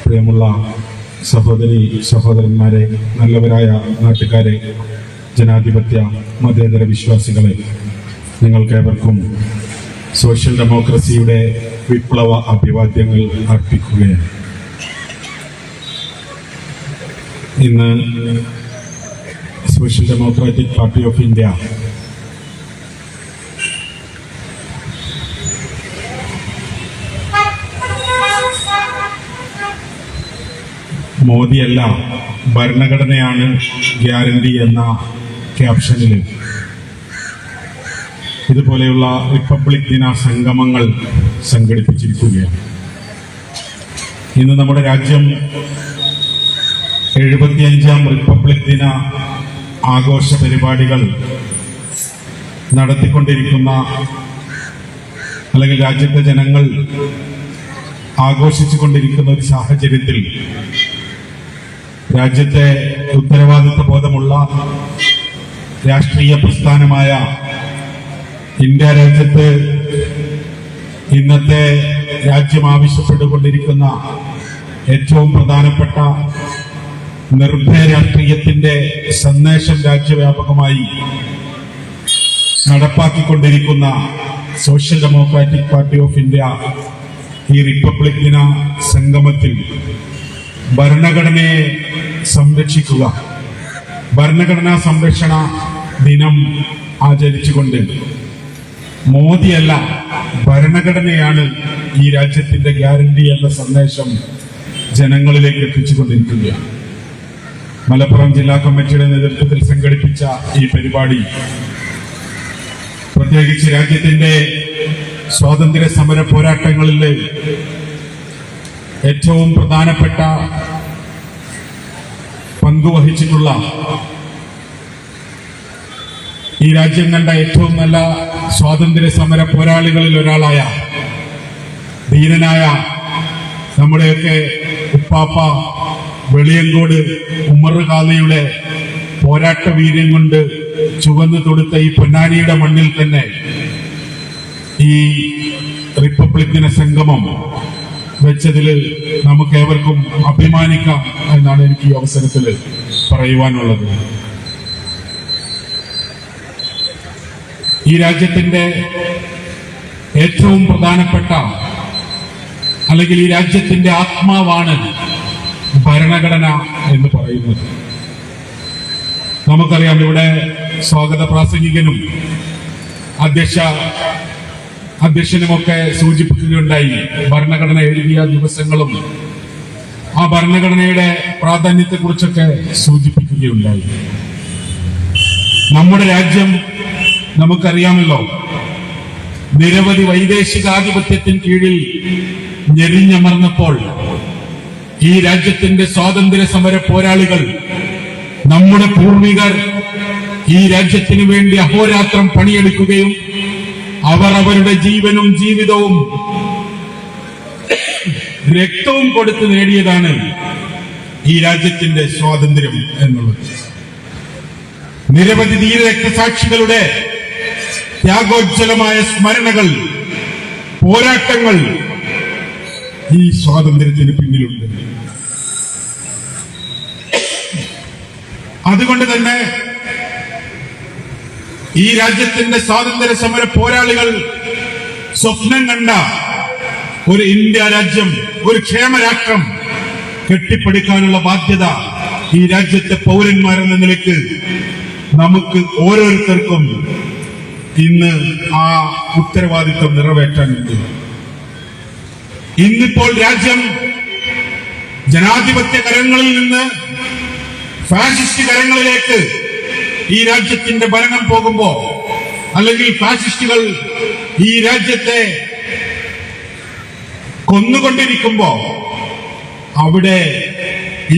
പ്രിയമുള്ള സഹോദരന്മാരെ, നല്ലവരായ നാട്ടുകാരെ, ജനാധിപത്യ മതേതര വിശ്വാസികളെ, നിങ്ങൾക്കേവർക്കും സോഷ്യൽ ഡെമോക്രസിയുടെ വിപ്ലവ അഭിവാദ്യങ്ങൾ അർപ്പിക്കുകയാണ്. ഇന്ന് social democratic party of India മോദിയല്ല ഭരണഘടനയാണ് ഗ്യാരണ്ടി എന്ന ക്യാപ്ഷനിൽ ഇതുപോലെയുള്ള റിപ്പബ്ലിക് ദിന സംഗമങ്ങൾ സംഘടിപ്പിച്ചിരിക്കുകയാണ്. ഇന്ന് നമ്മുടെ രാജ്യം 75ാം റിപ്പബ്ലിക് ദിന ആഘോഷ പരിപാടികൾ നടത്തിക്കൊണ്ടിരിക്കുന്ന, അല്ലെങ്കിൽ രാജ്യത്തെ ജനങ്ങൾ ആഘോഷിച്ചു കൊണ്ടിരിക്കുന്ന ഒരു സാഹചര്യത്തിൽ രാജ്യത്തെ ഉത്തരവാദിത്വ ബോധമുള്ള രാഷ്ട്രീയ പ്രസ്ഥാനമായ ഇന്ത്യ രാജ്യത്ത് ഇന്നത്തെ രാജ്യം ആവശ്യപ്പെട്ടുകൊണ്ടിരിക്കുന്ന ഏറ്റവും പ്രധാനപ്പെട്ട നിർഭയ രാഷ്ട്രീയത്തിന്റെ സന്ദേശം രാജ്യവ്യാപകമായി നടപ്പാക്കിക്കൊണ്ടിരിക്കുന്ന social democratic party of India ഈ റിപ്പബ്ലിക് ദിന സംഗമത്തിൽ ഭരണഘടനയെ സംരക്ഷിക്കുക, ഭരണഘടനാ സംരക്ഷണ ദിനം ആചരിച്ചുകൊണ്ട് മോദിയല്ല ഭരണഘടനയാണ് ഈ രാജ്യത്തിന്റെ ഗ്യാരണ്ടി എന്ന സന്ദേശം ജനങ്ങളിലേക്ക് എത്തിച്ചുകൊണ്ടിരിക്കുകയാണ്. മലപ്പുറം ജില്ലാ കമ്മിറ്റിയുടെ നേതൃത്വത്തിൽ സംഘടിപ്പിച്ച ഈ പരിപാടി പ്രത്യേകിച്ച് രാജ്യത്തിന്റെ സ്വാതന്ത്ര്യ സമര പോരാട്ടങ്ങളിലെ ഏറ്റവും പ്രധാനപ്പെട്ട പങ്കുവഹിച്ചിട്ടുള്ള, ഈ രാജ്യം കണ്ട ഏറ്റവും നല്ല സ്വാതന്ത്ര്യ സമര പോരാളികളിൽ ഒരാളായ ധീരനായ നമ്മുടെയൊക്കെ ഉപ്പാപ്പ വെളിയങ്കോട് ഉമർ ഖാലിയുടെ പോരാട്ട വീര്യം കൊണ്ട് ചുവന്നു തൊടുത്ത ഈ പൊന്നാനിയുടെ മണ്ണിൽ തന്നെ ഈ റിപ്പബ്ലിക് ദിന സംഗമം വെച്ചതിൽ നമുക്ക് ഏവർക്കും അഭിമാനിക്കാം എന്നാണ് എനിക്ക് ഈ അവസരത്തിൽ പറയുവാനുള്ളത്. ഈ രാജ്യത്തിന്റെ ഏറ്റവും പ്രധാനപ്പെട്ട, അല്ലെങ്കിൽ ഈ രാജ്യത്തിന്റെ ആത്മാവാണ് ഭരണഘടന എന്ന് പറയുന്നത്. നമുക്കറിയാം, ഇവിടെ സ്വാഗത പ്രാസംഗികനും അധ്യക്ഷനുമൊക്കെ സൂചിപ്പിക്കുകയുണ്ടായി ഭരണഘടന എഴുതിയ ദിവസങ്ങളും ആ ഭരണഘടനയുടെ പ്രാധാന്യത്തെക്കുറിച്ചൊക്കെ സൂചിപ്പിക്കുകയുണ്ടായി. നമ്മുടെ രാജ്യം നമുക്കറിയാമല്ലോ, നിരവധി വൈദേശികാധിപത്യത്തിന് കീഴിൽ ഞെരിഞ്ഞമർന്നപ്പോൾ ഈ രാജ്യത്തിന്റെ സ്വാതന്ത്ര്യ സമര പോരാളികൾ, നമ്മുടെ പൂർവികർ ഈ രാജ്യത്തിന് വേണ്ടി അഹോരാത്രം പണിയെടുക്കുകയും അവർ അവരുടെ ജീവനും ജീവിതവും രക്തവും കൊടുത്ത് നേടിയതാണ് ഈ രാജ്യത്തിന്റെ സ്വാതന്ത്ര്യം എന്നുള്ളത്. നിരവധി ധീര രക്തസാക്ഷികളുടെ ത്യാഗോജ്വലമായ സ്മരണകൾ, പോരാട്ടങ്ങൾ ഈ സ്വാതന്ത്ര്യത്തിന് പിന്നിലുണ്ട്. അതുകൊണ്ട് തന്നെ ഈ രാജ്യത്തിന്റെ സ്വാതന്ത്ര്യ സമര പോരാളികൾ സ്വപ്നം കണ്ട ഒരു ഇന്ത്യ രാജ്യം, ഒരു ക്ഷേമരാഷ്ട്രം കെട്ടിപ്പടുക്കാനുള്ള ബാധ്യത ഈ രാജ്യത്തെ പൗരന്മാരെന്ന നിലയ്ക്ക് നമുക്ക് ഓരോരുത്തർക്കും ഇന്ന് ആ ഉത്തരവാദിത്വം നിറവേറ്റാനുണ്ട്. ഇന്നിപ്പോൾ രാജ്യം ജനാധിപത്യ കരങ്ങളിൽ നിന്ന് ഫാസിസ്റ്റ് കരങ്ങളിലേക്ക് ഈ രാജ്യത്തിന്റെ ഭരണം പോകുമ്പോ, അല്ലെങ്കിൽ ഫാസിസ്റ്റുകൾ ഈ രാജ്യത്തെ കൊന്നുകൊണ്ടിരിക്കുമ്പോ,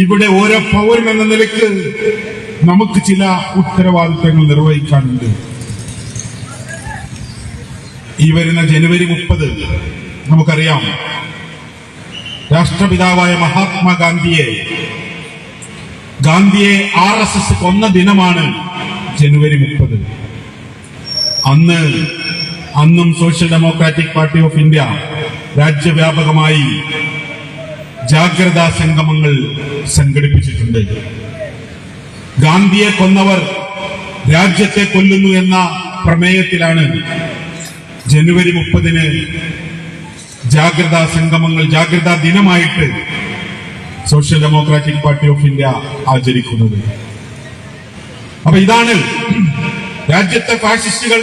ഇവിടെ ഓരോ പൗരൻ എന്ന നിലയ്ക്ക് നമുക്ക് ചില ഉത്തരവാദിത്തങ്ങൾ നിർവഹിക്കാനുണ്ട്. ഈ വരുന്ന ജനുവരി 30 നമുക്കറിയാം, രാഷ്ട്രപിതാവായ മഹാത്മാഗാന്ധിയെ RSS കൊന്ന ദിനമാണ് ജനുവരി 30. അന്നും social democratic party of India രാജ്യവ്യാപകമായി ജാഗ്രതാ സംഗമങ്ങൾ സംഘടിപ്പിച്ചിട്ടുണ്ട്. ഗാന്ധിയെ കൊന്നവർ രാജ്യത്തെ കൊല്ലുന്നു എന്ന പ്രമേയത്തിലാണ് ജനുവരി 30-ന് ജാഗ്രതാ സംഗമങ്ങൾ, ജാഗ്രതാ ദിനമായിട്ട് social democratic party of India ആചരിക്കുന്നത്. അപ്പൊ ഇതാണ് രാജ്യത്തെ ഫാഷിസ്റ്റുകൾ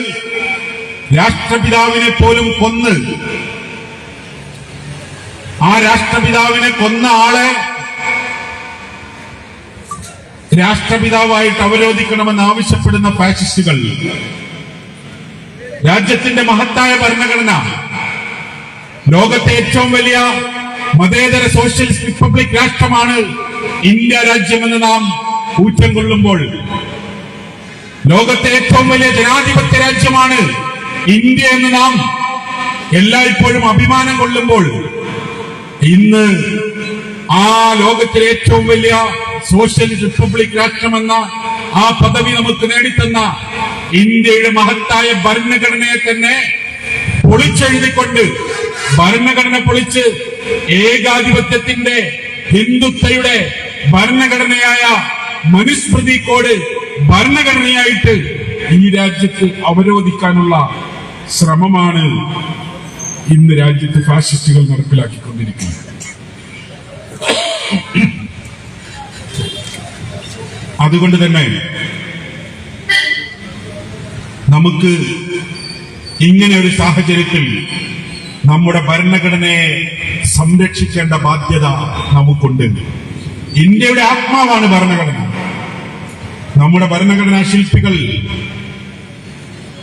രാഷ്ട്രപിതാവിനെ പോലും കൊന്ന്, ആ രാഷ്ട്രപിതാവിനെ കൊന്ന ആളെ രാഷ്ട്രപിതാവായിട്ട് അവരോധിക്കണമെന്ന് ആവശ്യപ്പെടുന്ന ഫാഷിസ്റ്റുകൾ രാജ്യത്തിന്റെ മഹത്തായ ഭരണഘടന, ലോകത്തെ ഏറ്റവും വലിയ മതേതര സോഷ്യലിസ്റ്റ് റിപ്പബ്ലിക് രാഷ്ട്രമാണ് ഇന്ത്യ രാജ്യമെന്ന് നാം ഊറ്റം കൊള്ളുമ്പോൾ, ലോകത്തെ ഏറ്റവും വലിയ ജനാധിപത്യ രാജ്യമാണ് ഇന്ത്യ എന്ന് നാം എല്ലായ്പ്പോഴും അഭിമാനം കൊള്ളുമ്പോൾ, ഇന്ന് ആ ലോകത്തിലെ ഏറ്റവും വലിയ സോഷ്യലിസ്റ്റ് റിപ്പബ്ലിക് രാഷ്ട്രമെന്ന ആ പദവി നമുക്ക് നേടിത്തന്ന ഇന്ത്യയുടെ മഹത്തായ ഭരണഘടനയെ തന്നെ പൊളിച്ചെഴുതിക്കൊണ്ട്, ഭരണഘടന പൊളിച്ച് ഏകാധിപത്യത്തിന്റെ ഹിന്ദുത്വയുടെ ഭരണഘടനയായ മനുസ്മൃതി കോഡ് ഭരണഘടനയായിട്ട് ഈ രാജ്യത്ത് അവരോധിക്കാനുള്ള ശ്രമമാണ് ഇന്ന് രാജ്യത്ത് ഫാഷിസ്റ്റുകൾ നടപ്പിലാക്കിക്കൊണ്ടിരിക്കുന്നത്. അതുകൊണ്ട് തന്നെ നമുക്ക് ഇങ്ങനെ ഒരു സാഹചര്യത്തിൽ നമ്മുടെ ഭരണഘടനയെ സംരക്ഷിക്കേണ്ട ബാധ്യത നമുക്കുണ്ട്. ഇന്ത്യയുടെ ആത്മാവാണ് ഭരണഘടന. നമ്മുടെ ഭരണഘടനാ ശില്പികൾ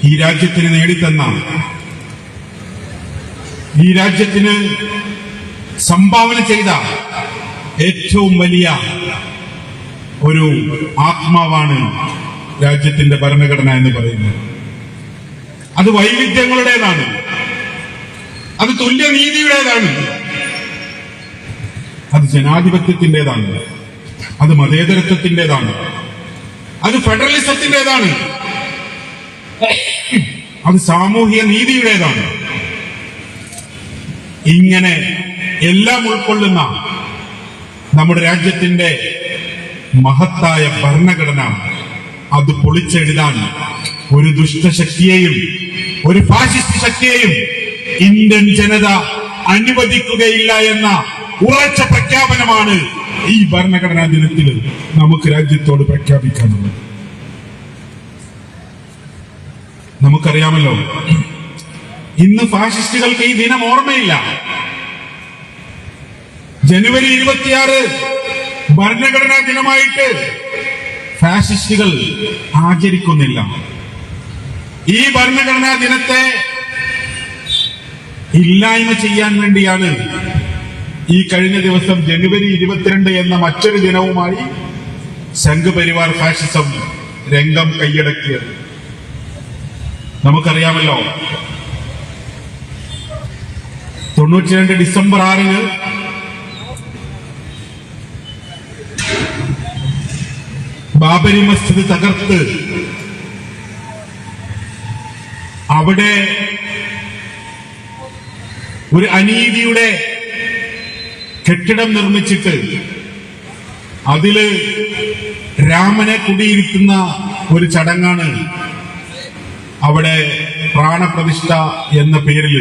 ഈ രാജ്യത്തിന് നേടിത്തന്ന, ഈ രാജ്യത്തിന് സംഭാവന ചെയ്ത ഏറ്റവും വലിയ ഒരു ആത്മാവാണ് രാജ്യത്തിന്റെ ഭരണഘടന എന്ന് പറയുന്നത്. അത് വൈവിധ്യങ്ങളുടേതാണ്, അത് തുല്യനീതിയുടേതാണ്, അത് ജനാധിപത്യത്തിൻ്റെതാണ്, അത് മതേതരത്വത്തിൻ്റെതാണ്, അത് ഫെഡറലിസത്തിൻ്റെതാണ്, അത് സാമൂഹിക നീതിയുടേതാണ്. ഇങ്ങനെ എല്ലാം ഉൾക്കൊള്ളുന്ന നമ്മുടെ രാജ്യത്തിന്റെ മഹത്തായ ഭരണഘടന അത് പൊളിച്ചെഴുതാൻ ഒരു ദുഷ്ടശക്തിയെയും ഒരു ഫാഷിസ്റ്റ് ശക്തിയെയും ഇന്ത്യൻ ജനത അനുവദിക്കുകയില്ല എന്ന ഉറച്ച പ്രഖ്യാപനമാണ് ഈ ഭരണഘടനാ ദിനത്തിൽ നമുക്ക് രാജ്യത്തോട് പ്രഖ്യാപിക്കാനുള്ളത്. നമുക്കറിയാമല്ലോ, ഇന്ന് ഫാഷിസ്റ്റുകൾക്ക് ഈ ദിനം ഓർമ്മയില്ല. ജനുവരി 26 ഭരണഘടനാ ദിനമായിട്ട് ഫാഷിസ്റ്റുകൾ ആചരിക്കുന്നില്ല. ഈ ഭരണഘടനാ ദിനത്തെ ഇല്ലായ്മ ചെയ്യാൻ വേണ്ടിയാണ് ഈ കഴിഞ്ഞ ദിവസം ജനുവരി 22 എന്ന മറ്റൊരു ദിനവുമായി സംഘപരിവാർ ഫാഷിസം രംഗം കൈയടക്കിയത്. നമുക്കറിയാമല്ലോ, 92 ഡിസംബർ 6-ന് ബാബരി മസ്ജിദ് തകർത്ത് അവിടെ ഒരു അനീതിയുടെ കെട്ടിടം നിർമ്മിച്ചിട്ട് അതില് രാമനെ കുടിയിരുത്തുന്ന ഒരു ചടങ്ങാണ് അവിടെ പ്രാണപ്രതിഷ്ഠ എന്ന പേരിൽ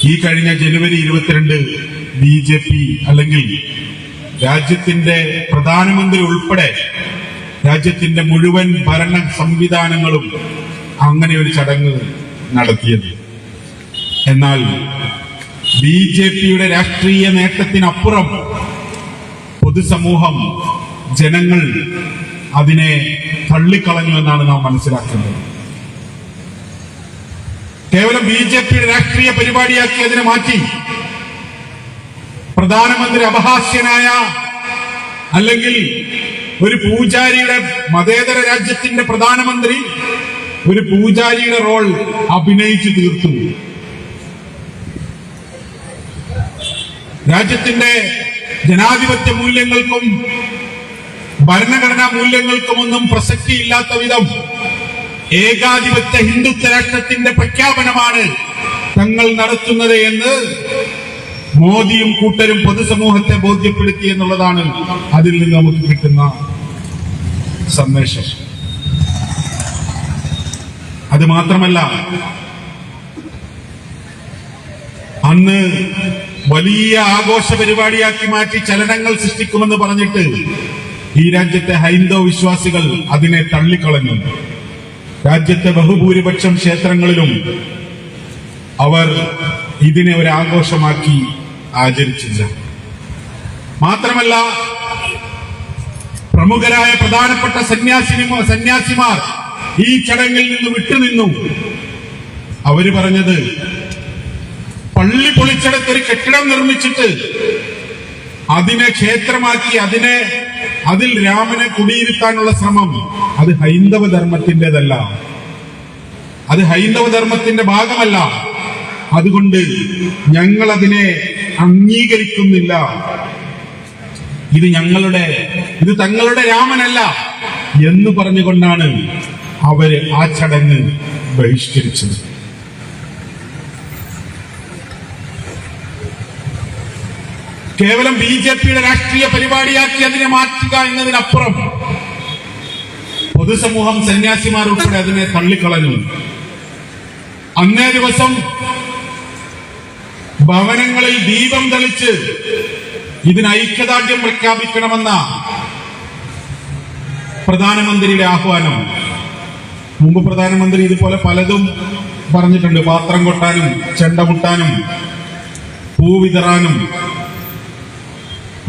ഈ കഴിഞ്ഞ ജനുവരി 22 BJP അല്ലെങ്കിൽ രാജ്യത്തിന്റെ പ്രധാനമന്ത്രി ഉൾപ്പെടെ രാജ്യത്തിന്റെ മുഴുവൻ ഭരണ സംവിധാനങ്ങളും അങ്ങനെ ഒരു ചടങ്ങ് നടത്തിയത്. എന്നാൽ BJPയുടെ രാഷ്ട്രീയ നേട്ടത്തിനപ്പുറം പൊതുസമൂഹം, ജനങ്ങൾ അതിനെ തള്ളിക്കളഞ്ഞു എന്നാണ് നാം മനസ്സിലാക്കുന്നത്. കേവലം BJPയുടെ രാഷ്ട്രീയ പരിപാടിയാക്കി അതിനെ മാറ്റി പ്രധാനമന്ത്രി അപഹാസ്യനായ, അല്ലെങ്കിൽ ഒരു പൂജാരിയുടെ, മതേതര രാജ്യത്തിന്റെ പ്രധാനമന്ത്രി ഒരു പൂജാരിയുടെ റോൾ അഭിനയിച്ചു തീർത്തു. രാജ്യത്തിന്റെ ജനാധിപത്യ മൂല്യങ്ങൾക്കും ഭരണഘടനാ മൂല്യങ്ങൾക്കുമൊന്നും പ്രസക്തിയില്ലാത്ത വിധം ഏകാധിപത്യ ഹിന്ദുത്വ രാഷ്ട്രത്തിന്റെ പ്രഖ്യാപനമാണ് തങ്ങൾ നടത്തുന്നത് എന്ന് മോദിയും കൂട്ടരും പൊതുസമൂഹത്തെ ബോധ്യപ്പെടുത്തി എന്നുള്ളതാണ് അതിൽ നിന്ന് നമുക്ക് കിട്ടുന്ന സന്ദേശം. അത് മാത്രമല്ല, അന്ന് വലിയ ആഘോഷ പരിപാടിയാക്കി മാറ്റി ചലനങ്ങൾ സൃഷ്ടിക്കുമെന്ന് പറഞ്ഞിട്ട് ഈ രാജ്യത്തെ ഹൈന്ദവ വിശ്വാസികൾ അതിനെ തള്ളിക്കളഞ്ഞു. രാജ്യത്തെ ബഹുഭൂരിപക്ഷം ക്ഷേത്രങ്ങളിലും അവർ ഇതിനെ ഒരു ആഘോഷമാക്കി ആചരിച്ചില്ല. മാത്രമല്ല, പ്രമുഖരായ പ്രധാനപ്പെട്ട സന്യാസിമാർ ഈ ചടങ്ങിൽ നിന്ന് വിട്ടുനിന്നു. അവര് പറഞ്ഞത്, പള്ളി പൊളിച്ചെടുത്ത് ഒരു കെട്ടിടം നിർമ്മിച്ചിട്ട് അതിനെ ക്ഷേത്രമാക്കി അതിൽ രാമനെ കുടിയിരുത്താനുള്ള ശ്രമം അത് ഹൈന്ദവ ധർമ്മത്തിൻ്റെതല്ല, അത് ഹൈന്ദവ ധർമ്മത്തിന്റെ ഭാഗമല്ല. അതുകൊണ്ട് ഞങ്ങൾ അതിനെ അംഗീകരിക്കുന്നില്ല. ഇത് തങ്ങളുടെ രാമനല്ല എന്ന് പറഞ്ഞുകൊണ്ടാണ് അവര് ആ ചടങ്ങ് ബഹിഷ്കരിച്ചത്. കേവലം ബിജെപിയുടെ രാഷ്ട്രീയ പരിപാടിയാക്കി അതിനെ മാറ്റുക എന്നതിനപ്പുറം പൊതുസമൂഹം, സന്യാസിമാർ ഉൾപ്പെടെ അതിനെ തള്ളിക്കളഞ്ഞു. അന്നേ ദിവസം ഭവനങ്ങളിൽ ദീപം തെളിച്ച് ഇതിന് ഐക്യദാർഢ്യം പ്രഖ്യാപിക്കണമെന്ന പ്രധാനമന്ത്രിയുടെ ആഹ്വാനം. മുമ്പ് പ്രധാനമന്ത്രി ഇതുപോലെ പലതും പറഞ്ഞിട്ടുണ്ട്. പാത്രം കൊട്ടാനും, ചെണ്ട മുട്ടാനും, പൂ വിതറാനും,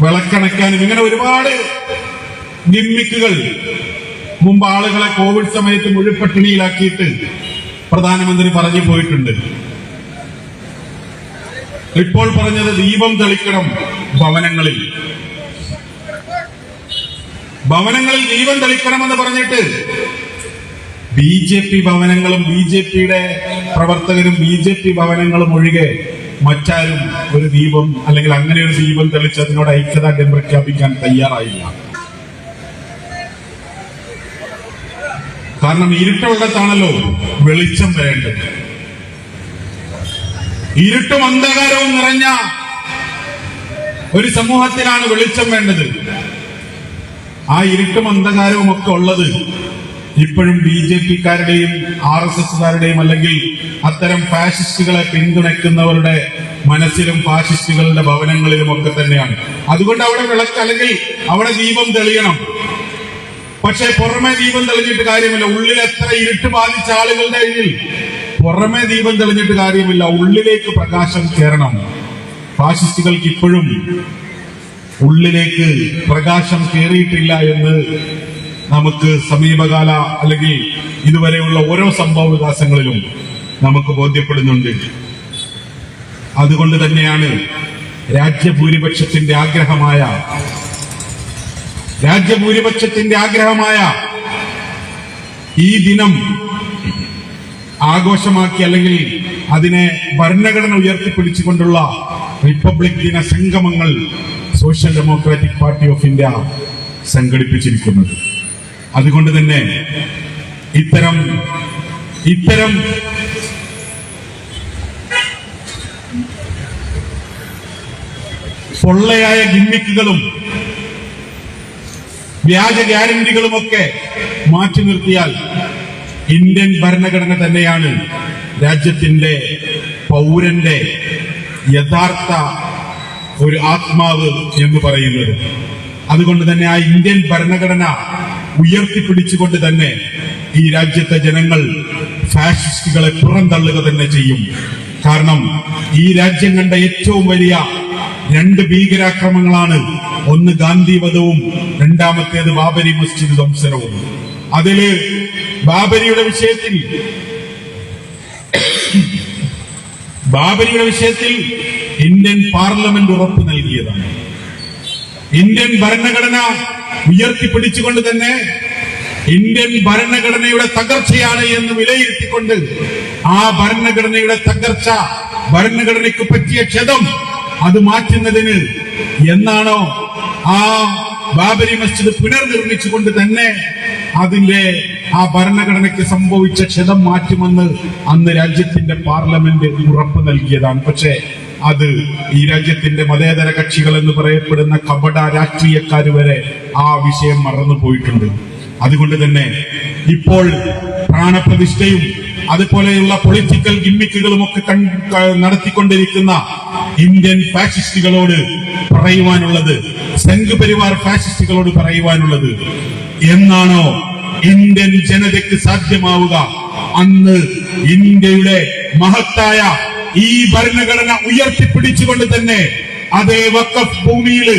വിളക്കണയ്ക്കാനും, ഇങ്ങനെ ഒരുപാട് ഗിമ്മിക്കുകൾ മുമ്പ് ആളുകളെ കോവിഡ് സമയത്ത് മുഴുപട്ടിണിയിലാക്കിയിട്ട് പ്രധാനമന്ത്രി പറഞ്ഞു പോയിട്ടുണ്ട്. ഇപ്പോൾ പറഞ്ഞത് ദീപം തെളിക്കണം ഭവനങ്ങളിൽ ദീപം തെളിക്കണമെന്ന് പറഞ്ഞിട്ട് ബിജെപി ഭവനങ്ങളും ബിജെപിയുടെ പ്രവർത്തകരും ബിജെപി ഭവനങ്ങളും ഒഴികെ മറ്റാരും ഒരു ദീപം അല്ലെങ്കിൽ അങ്ങനെ ഒരു ദീപം തെളിച്ച് അതിനോട് ഐക്യദാർഢ്യം പ്രഖ്യാപിക്കാൻ തയ്യാറായില്ല. കാരണം ഇരുട്ടുള്ളിടത്താണല്ലോ വെളിച്ചം വരേണ്ടത്. ഇരുട്ടും അന്ധകാരവും നിറഞ്ഞ ഒരു സമൂഹത്തിലാണ് വെളിച്ചം വേണ്ടത്. ആ ഇരുട്ടും അന്ധകാരവും ഒക്കെ ഉള്ളത് ഇപ്പോഴും ബിജെപിക്കാരുടെയും RSSകാരുടെയും അല്ലെങ്കിൽ അത്തരം ഫാഷിസ്റ്റുകളെ പിന്തുണയ്ക്കുന്നവരുടെ മനസ്സിലും ഫാഷിസ്റ്റുകളുടെ ഭവനങ്ങളിലും ഒക്കെ തന്നെയാണ്. അതുകൊണ്ട് അവിടെ വിളക്ക് അല്ലെങ്കിൽ അവിടെ ദീപം തെളിയണം. പക്ഷെ പുറമെ ദീപം തെളിഞ്ഞിട്ട് കാര്യമില്ല. ഉള്ളിൽ എത്ര ഇരുട്ട് ബാധിച്ച ആളുകളുടെ കയ്യിൽ പുറമെ ദീപം തെളിഞ്ഞിട്ട് കാര്യമില്ല. ഉള്ളിലേക്ക് പ്രകാശം കയറണം. ഫാഷിസ്റ്റുകൾക്ക് ഇപ്പോഴും ഉള്ളിലേക്ക് പ്രകാശം കയറിയിട്ടില്ല എന്ന് നമുക്ക് സമീപകാല അല്ലെങ്കിൽ ഇതുവരെയുള്ള ഓരോ സംഭവ വികാസങ്ങളിലും നമുക്ക് ബോധ്യപ്പെടുന്നുണ്ട്. അതുകൊണ്ട് തന്നെയാണ് രാജ്യഭൂരിപക്ഷത്തിന്റെ ആഗ്രഹമായ ഈ ദിനം ആഘോഷമാക്കി അല്ലെങ്കിൽ അതിനെ ഭരണഘടന ഉയർത്തിപ്പിടിച്ചുകൊണ്ടുള്ള റിപ്പബ്ലിക് ദിന സംഗമങ്ങൾ social democratic party of India സംഘടിപ്പിച്ചിരിക്കുന്നത്. അതുകൊണ്ട് തന്നെ ഇത്തരം പൊള്ളയായ ഗിമ്മിക്കുകളും വ്യാജ ഗ്യാരണ്ടികളുമൊക്കെ മാറ്റി നിർത്തിയാൽ ഇന്ത്യൻ ഭരണഘടന തന്നെയാണ് രാജ്യത്തിന്റെ പൗരന്റെ യഥാർത്ഥ ഒരു ആത്മാവ് എന്ന് പറയുന്നത്. അതുകൊണ്ട് തന്നെ ആ ഇന്ത്യൻ ഭരണഘടന ഉയർത്തിപ്പിടിച്ചുകൊണ്ട് തന്നെ ഈ രാജ്യത്തെ ജനങ്ങൾ ഫാഷിസ്റ്റുകളെ പുറന്തള്ളുക തന്നെ ചെയ്യും. കാരണം ഈ രാജ്യം കണ്ട ഏറ്റവും വലിയ 2 ഭീകരാക്രമങ്ങളാണ്. ഒന്ന് ഗാന്ധി വധവും രണ്ടാമത്തേത് ബാബരി മസ്ജിദ് ധ്വംസനവും. അതില് ബാബരിയുടെ വിഷയത്തിൽ ഇന്ത്യൻ പാർലമെന്റ് ഉറപ്പ് നൽകിയതാണ്. ഇന്ത്യൻ ഭരണഘടന ഉയർത്തിപ്പിടിച്ചുകൊണ്ട് തന്നെ ഇന്ത്യൻ ഭരണഘടനയുടെ തകർച്ചയാണ് എന്ന് വിലയിരുത്തിക്കൊണ്ട് ആ ഭരണഘടനയുടെ തകർച്ച, ഭരണഘടനയ്ക്ക് പറ്റിയ ക്ഷതം അത് മാറ്റുന്നതിന് എന്നാണോ ആ ബാബരി മസ്ജിദ് പുനർനിർമ്മിച്ചുകൊണ്ട് തന്നെ അതിന്റെ ആ ഭരണഘടനയ്ക്ക് സംഭവിച്ച ക്ഷതം മാറ്റുമെന്ന് അന്ന് രാജ്യത്തിന്റെ പാർലമെന്റ് ഉറപ്പ് നൽകിയതാണ്. പക്ഷേ അത് ഈ രാജ്യത്തിന്റെ മതേതര കക്ഷികൾ എന്ന് പറയപ്പെടുന്ന കപട രാഷ്ട്രീയക്കാർ വരെ ആ വിഷയം മറന്നു പോയിട്ടുണ്ട്. അതുകൊണ്ട് തന്നെ ഇപ്പോൾ പ്രാണപ്രതിഷ്ഠയും അതുപോലെയുള്ള പൊളിറ്റിക്കൽ ഗിമ്മിക്കുകളും ഒക്കെ നടത്തിക്കൊണ്ടിരിക്കുന്ന ഇന്ത്യൻ ഫാഷിസ്റ്റുകളോട് പറയുവാനുള്ളത്, സംഘ് പരിവാർ ഫാഷിസ്റ്റുകളോട് പറയുവാനുള്ളത്, എന്നാണോ ഇന്ത്യൻ ജനതയ്ക്ക് സാധ്യമാവുക അന്ന് ഇന്ത്യയുടെ മഹത്തായ ഈ ഭരണഘടന ഉയർത്തിപ്പിടിച്ചുകൊണ്ട് തന്നെ അതേ വഖഫ് ഭൂമിയിൽ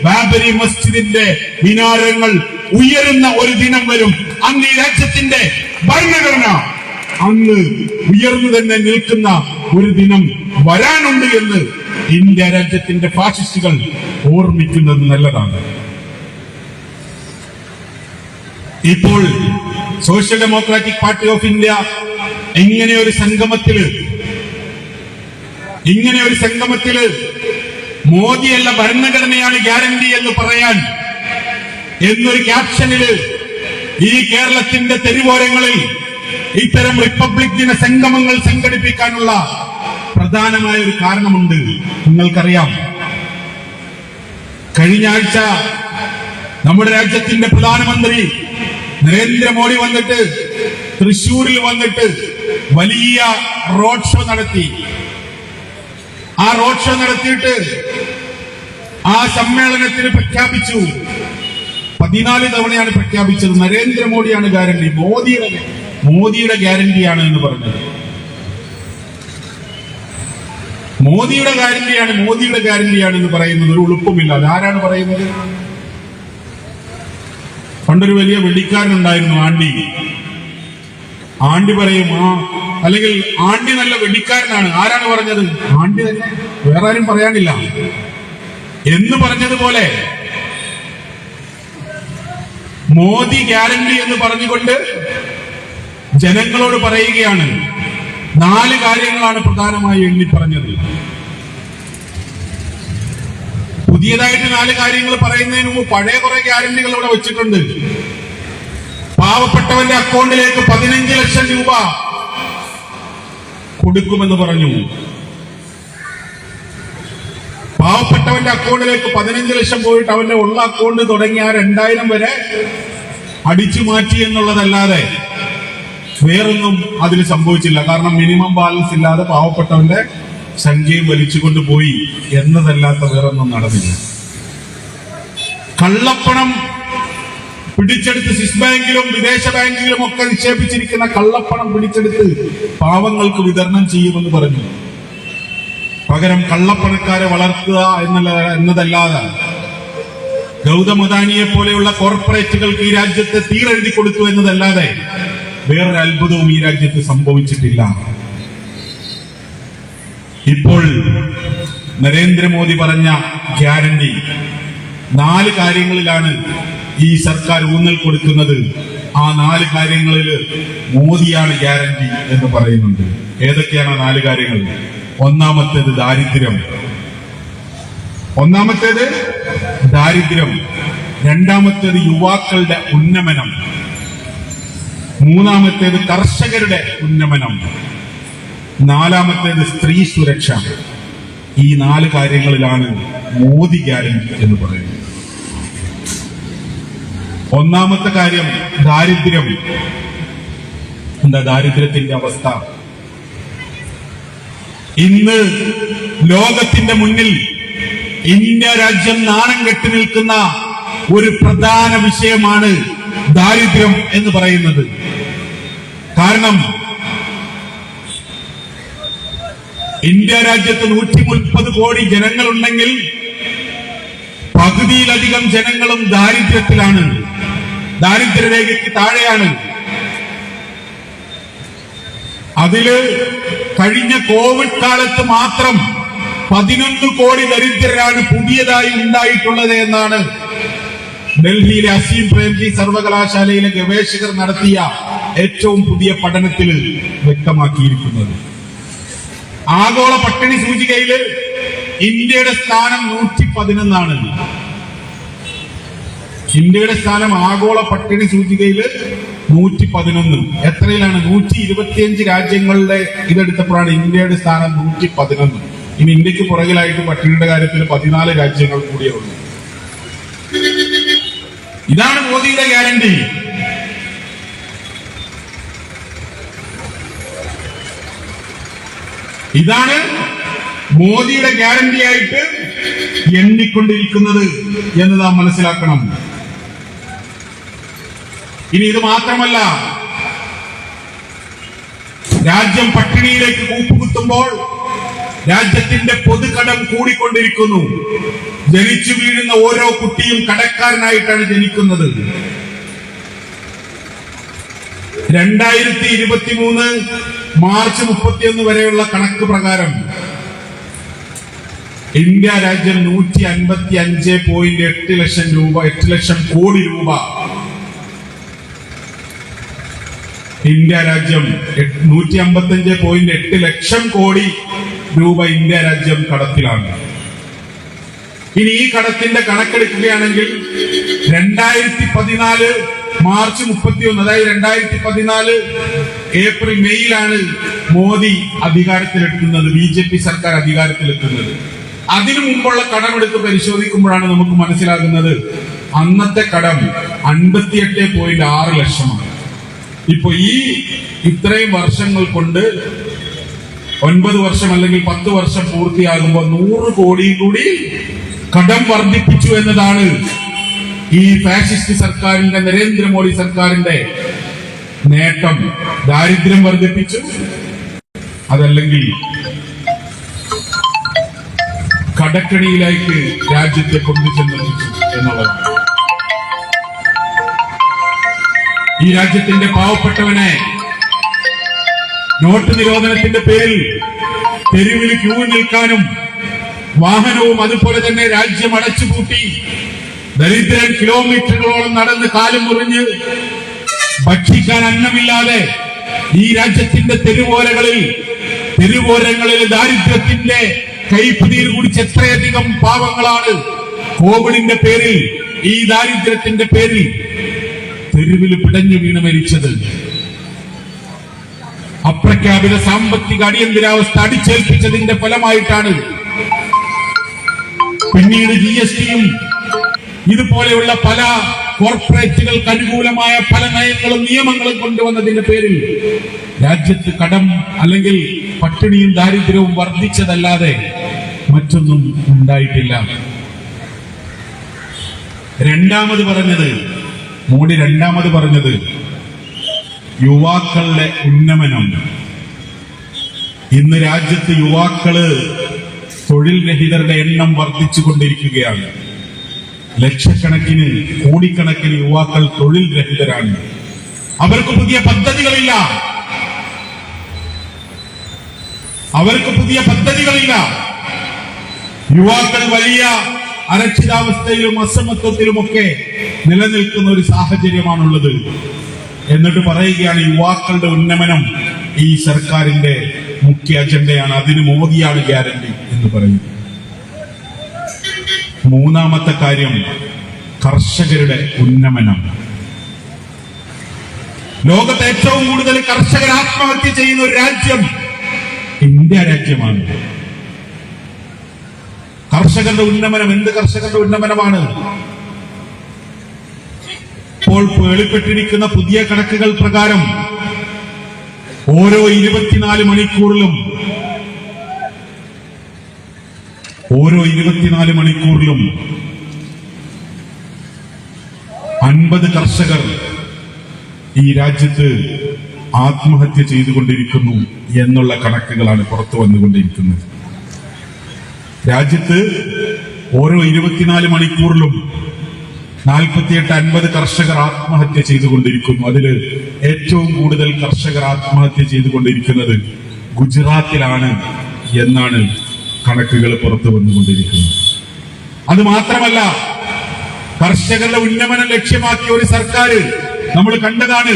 ബാബരി മസ്ജിദിന്റെ മിനാരങ്ങൾ ഉയരുന്ന ഒരു ദിനം വരും. അന്ന് ഈ രാജ്യത്തിന്റെ ഭരണഘടന അന്ന് ഉയർന്നു തന്നെ നിൽക്കുന്ന ഒരു ദിനം വരാനുണ്ട് എന്ന് ഇന്ത്യ രാജ്യത്തിന്റെ ഫാഷിസ്റ്റുകൾ ഓർമ്മിക്കുന്നത് നല്ലതാണ്. ഇപ്പോൾ social democratic party of India ഇങ്ങനെ ഒരു സംഗമത്തില് മോദിയല്ല ഭരണഘടനയാണ് ഗ്യാരണ്ടി എന്ന് പറയാൻ എന്നൊരു ക്യാപ്ഷനില് ഈ കേരളത്തിന്റെ തെരുവോരങ്ങളിൽ ഇത്തരം റിപ്പബ്ലിക് ദിന സംഗമങ്ങൾ സംഘടിപ്പിക്കാനുള്ള പ്രധാനമായ ഒരു കാരണമുണ്ട്. നിങ്ങൾക്കറിയാം, കഴിഞ്ഞ ആഴ്ച നമ്മുടെ രാജ്യത്തിന്റെ പ്രധാനമന്ത്രി നരേന്ദ്രമോദി വന്നിട്ട് തൃശൂരിൽ വന്നിട്ട് വലിയ റോഡ് ഷോ നടത്തി. ആ റോഡ് ഷോ നടത്തിയിട്ട് ആ സമ്മേളനത്തിന് പ്രഖ്യാപിച്ചു, 14 തവണയാണ് പ്രഖ്യാപിച്ചത്, നരേന്ദ്രമോദിയാണ് ഗ്യാരണ്ടി, മോദിയുടെ ഗ്യാരണ്ടിയാണ് എന്ന് പറഞ്ഞത്. മോദിയുടെ ഗ്യാരണ്ടിയാണ് എന്ന് പറയുന്നത് ഒരു ഉളുപ്പുമില്ല. അതാരാണ് പറയുന്നത്? പണ്ടൊരു വലിയ വെടിക്കാരനുണ്ടായിരുന്നു, ആണ്ടി പറയും, അല്ലെങ്കിൽ ആണ്ടി നല്ല വെടിക്കാരനാണ്. ആരാണ് പറഞ്ഞത്? ആണ്ടി തന്നെ, വേറെ ആരും പറയാനില്ല എന്ന് പറഞ്ഞതുപോലെ മോദി ഗ്യാരണ്ടി എന്ന് പറഞ്ഞുകൊണ്ട് ജനങ്ങളോട് പറയുകയാണ്. 4 കാര്യങ്ങളാണ് പ്രധാനമായി എണ്ണി പറഞ്ഞത്. പുതിയതായിട്ട് 4 കാര്യങ്ങൾ പറയുന്നതിന് മുമ്പ് പഴയ കുറെ ഗ്യാരണ്ടികൾ ഇവിടെ വെച്ചിട്ടുണ്ട്. പാവപ്പെട്ടവന്റെ അക്കൗണ്ടിലേക്ക് 15 ലക്ഷം രൂപ കൊടുക്കുമെന്ന് പറഞ്ഞു. പാവപ്പെട്ടവന്റെ അക്കൗണ്ടിലേക്ക് 15 ലക്ഷം പോയിട്ട് അവന്റെ ഉള്ള അക്കൗണ്ട് തുടങ്ങി ആ 2000 വരെ അടിച്ചു മാറ്റി എന്നുള്ളതല്ലാതെ വേറൊന്നും അതിൽ സംഭവിച്ചില്ല. കാരണം മിനിമം ബാലൻസ് ഇല്ലാതെ പാവപ്പെട്ടവന്റെ സംഖ്യയും വലിച്ചുകൊണ്ട് പോയി എന്നതല്ലാത്ത വേറൊന്നും നടന്നില്ല. കള്ളപ്പണം പിടിച്ചെടുത്ത് സ്വിസ് ബാങ്കിലും വിദേശ ബാങ്കിലും ഒക്കെ നിക്ഷേപിച്ചിരിക്കുന്ന കള്ളപ്പണം പിടിച്ചെടുത്ത് പാവങ്ങൾക്ക് വിതരണം ചെയ്യുമെന്ന് പറഞ്ഞു. പകരം കള്ളപ്പണക്കാരെ വളർത്തുക എന്നതല്ലാതെ ഗൗതം അദാനിയെ പോലെയുള്ള കോർപ്പറേറ്റുകൾക്ക് ഈ രാജ്യത്തെ തീരെഴുതി കൊടുത്തു എന്നതല്ലാതെ വേറൊരു അത്ഭുതവും ഈ രാജ്യത്ത് സംഭവിച്ചിട്ടില്ല. ഇപ്പോൾ നരേന്ദ്രമോദി പറഞ്ഞ ഗ്യാരണ്ടി 4 കാര്യങ്ങളിലാണ് ഈ സർക്കാർ ഊന്നൽ കൊടുക്കുന്നത്. ആ 4 കാര്യങ്ങളിൽ മോദിയാണ് ഗ്യാരണ്ടി എന്ന് പറയുന്നുണ്ട്. ഏതൊക്കെയാണ് 4 കാര്യങ്ങൾ? ഒന്നാമത്തേത് ദാരിദ്ര്യം, രണ്ടാമത്തേത് യുവാക്കളുടെ ഉന്നമനം, മൂന്നാമത്തേത് കർഷകരുടെ ഉന്നമനം, 4മത്തേത് സ്ത്രീ സുരക്ഷ. ഈ 4 കാര്യങ്ങളിലാണ് മോദി ഗ്യാരണ്ടി എന്ന് പറയുന്നത്. ഒന്നാമത്തെ കാര്യം ദാരിദ്ര്യം. എന്താ ദാരിദ്ര്യത്തിന്റെ അവസ്ഥ? ഇന്ന് ലോകത്തിന്റെ മുന്നിൽ ഇന്ത്യ രാജ്യം നാണം കെട്ടി നിൽക്കുന്ന ഒരു പ്രധാന വിഷയമാണ് ദാരിദ്ര്യം എന്ന് പറയുന്നത്. കാരണം ഇന്ത്യ രാജ്യത്ത് 130 കോടി ജനങ്ങളുണ്ടെങ്കിൽ പകുതിയിലധികം ജനങ്ങളും ദാരിദ്ര്യത്തിലാണ്, ദാരിദ്ര്യരേഖയ്ക്ക് താഴെയാണ്. അതില് കഴിഞ്ഞ കോവിഡ് കാലത്ത് മാത്രം 11 കോടി ദരിദ്രരാണ് പുതിയതായി ഉണ്ടായിട്ടുള്ളത് എന്നാണ് ഡൽഹിയിലെ അസീം പ്രേംജി സർവകലാശാലയിലെ ഗവേഷകർ നടത്തിയ ഏറ്റവും പുതിയ പഠനത്തിൽ വ്യക്തമാക്കിയിരിക്കുന്നത്. ആഗോള പട്ടിണി സൂചികയിൽ ഇന്ത്യയുടെ സ്ഥാനം 111ആണ്. ഇന്ത്യയുടെ സ്ഥാനം ആഗോള പട്ടിണി സൂചികയിൽ 111. എത്രയിലാണ്? 125 രാജ്യങ്ങളുടെ ഇതെടുത്തപ്പോഴാണ് ഇന്ത്യയുടെ സ്ഥാനം 111. ഇനി ഇന്ത്യക്ക് പുറകിലായിട്ട് പട്ടിണിയുടെ കാര്യത്തിൽ 14 രാജ്യങ്ങൾ കൂടിയേ ഉള്ളൂ. ഇതാണ് മോദിയുടെ ഗ്യാരണ്ടി. ഇതാണ് മോദിയുടെ ഗ്യാരണ്ടി ആയിട്ട് എണ്ണിക്കൊണ്ടിരിക്കുന്നത് എന്ന് നാം മനസ്സിലാക്കണം. ഇനി ഇത് മാത്രമല്ല, രാജ്യം പട്ടിണിയിലേക്ക് കൂപ്പുകുത്തുമ്പോൾ രാജ്യത്തിന്റെ പൊതുകടം കൂടിക്കൊണ്ടിരിക്കുന്നു. ജനിച്ചു വീഴുന്ന ഓരോ കുട്ടിയും കടക്കാരനായിട്ടാണ് ജനിക്കുന്നത്. 2023 മാർച്ച് 31 വരെയുള്ള കണക്ക് പ്രകാരം ഇന്ത്യ രാജ്യം 155.8 ലക്ഷം രൂപ 8 ലക്ഷം കോടി രൂപ ഇന്ത്യ രാജ്യം 155.8 ലക്ഷം കോടി രൂപ ഇന്ത്യ രാജ്യം കടത്തിലാണ്. ഇനി ഈ കടത്തിന്റെ കണക്കെടുക്കുകയാണെങ്കിൽ 2014 മാർച്ച് 31, അതായത് 2014 ഏപ്രിൽ മെയ്യിലാണ് മോദി അധികാരത്തിലെത്തുന്നത്, BJP സർക്കാർ അധികാരത്തിലെത്തുന്നത്. അതിനു മുമ്പുള്ള കടമെടുത്ത് പരിശോധിക്കുമ്പോഴാണ് നമുക്ക് മനസ്സിലാകുന്നത് അന്നത്തെ കടം 58.6 ലക്ഷമാണ്. ഇപ്പൊ ഇത്രയും വർഷങ്ങൾ കൊണ്ട് 9 വർഷം അല്ലെങ്കിൽ 10 വർഷം പൂർത്തിയാകുമ്പോൾ 100 കോടിയും കൂടി കടം വർദ്ധിപ്പിച്ചു എന്നതാണ് ഈ ഫാഷിസ്റ്റ് സർക്കാരിന്റെ, നരേന്ദ്രമോദി സർക്കാരിന്റെ നേട്ടം. ദാരിദ്ര്യം വർദ്ധിപ്പിച്ചു, അതല്ലെങ്കിൽ കടക്കണിയിലേക്ക് രാജ്യത്തെ കൊണ്ടുചെന്നെത്തിച്ചു എന്നുള്ളതാണ്. ഈ രാജ്യത്തിന്റെ പാവപ്പെട്ടവനെ നോട്ട് നിരോധനത്തിന്റെ പേരിൽ തെരുവിൽ ക്യൂ നിൽക്കാനും വാഹനവും അതുപോലെ തന്നെ രാജ്യം അടച്ചുപൂട്ടി ദരിദ്രൻ കിലോമീറ്ററുകളോളം നടന്ന് കാലും മുറിഞ്ഞ് ഭക്ഷിക്കാൻ അന്നമില്ലാതെ ഈ രാജ്യത്തിന്റെ തെരുവോരങ്ങളിൽ ദാരിദ്ര്യത്തിന്റെ കൈപ്പിടിയിൽ കുടിച്ച് എത്രയധികം പാവങ്ങളാണ് കോവിഡിന്റെ പേരിൽ, ഈ ദാരിദ്ര്യത്തിന്റെ പേരിൽ തെരുവിൽ പിടഞ്ഞു വീണ് മരിച്ചത്. അപ്രഖ്യാപിത സാമ്പത്തിക അടിയന്തരാവസ്ഥ അടിച്ചേൽപ്പിച്ചതിന്റെ ഫലമായിട്ടാണ് പിന്നീട് GSTയും ഇതുപോലെയുള്ള പല കോർപ്പറേറ്റുകൾക്ക് അനുകൂലമായ പല നയങ്ങളും നിയമങ്ങളും കൊണ്ടുവന്നതിന്റെ പേരിൽ രാജ്യത്ത് കടം അല്ലെങ്കിൽ പട്ടിണിയും ദാരിദ്ര്യവും വർദ്ധിച്ചതല്ലാതെ മറ്റൊന്നും ഉണ്ടായിട്ടില്ല. മോഡി രണ്ടാമത് പറഞ്ഞത് യുവാക്കളുടെ ഉന്നമനം. ഇന്ന് രാജ്യത്ത് യുവാക്കള് തൊഴിൽ രഹിതരുടെ എണ്ണം വർദ്ധിച്ചുകൊണ്ടിരിക്കുകയാണ്. ലക്ഷക്കണക്കിന് കോടിക്കണക്കിന് യുവാക്കൾ തൊഴിൽ രഹിതരാണ്. അവർക്ക് പുതിയ പദ്ധതികളില്ല. യുവാക്കൾ വലിയ അരക്ഷിതാവസ്ഥയിലും അസമത്വത്തിലുമൊക്കെ നിലനിൽക്കുന്ന ഒരു സാഹചര്യമാണുള്ളത്. എന്നിട്ട് പറയുകയാണ് യുവാക്കളുടെ ഉന്നമനം ഈ സർക്കാരിന്റെ മുഖ്യ അജണ്ടയാണ്, അതിന് മോദിയാണ് ഗ്യാരണ്ടി എന്ന് പറയുന്നു. മൂന്നാമത്തെ കാര്യം കർഷകരുടെ ഉന്നമനം. ലോകത്ത് ഏറ്റവും കൂടുതൽ കർഷകർ ആത്മഹത്യ ചെയ്യുന്ന ഒരു രാജ്യം ഇന്ത്യ രാജ്യമാണ്. കർഷകരുടെ ഉന്നമനം, എന്ത് കർഷകരുടെ ഉന്നമനമാണ്? ഇപ്പോൾ വെളിപ്പെട്ടിരിക്കുന്ന പുതിയ കണക്കുകൾ പ്രകാരം ഓരോ 24 മണിക്കൂറിലും 50 കർഷകർ ഈ രാജ്യത്ത് ആത്മഹത്യ ചെയ്തുകൊണ്ടിരിക്കുന്നു എന്നുള്ള കണക്കുകളാണ് പുറത്തു വന്നുകൊണ്ടിരിക്കുന്നത്. രാജ്യത്ത് ഓരോ 24 മണിക്കൂറിലും 48-50 കർഷകർ ആത്മഹത്യ ചെയ്തുകൊണ്ടിരിക്കുന്നു. അതിൽ ഏറ്റവും കൂടുതൽ കർഷകർ ആത്മഹത്യ ചെയ്തുകൊണ്ടിരിക്കുന്നത് ഗുജറാത്തിലാണ് എന്നാണ് കണക്കുകൾ പുറത്തു വന്നുകൊണ്ടിരിക്കുന്നത്. അത് മാത്രമല്ല, കർഷകരുടെ ഉന്നമനം ലക്ഷ്യമാക്കിയ ഒരു സർക്കാർ നമ്മൾ കണ്ടതാണ്.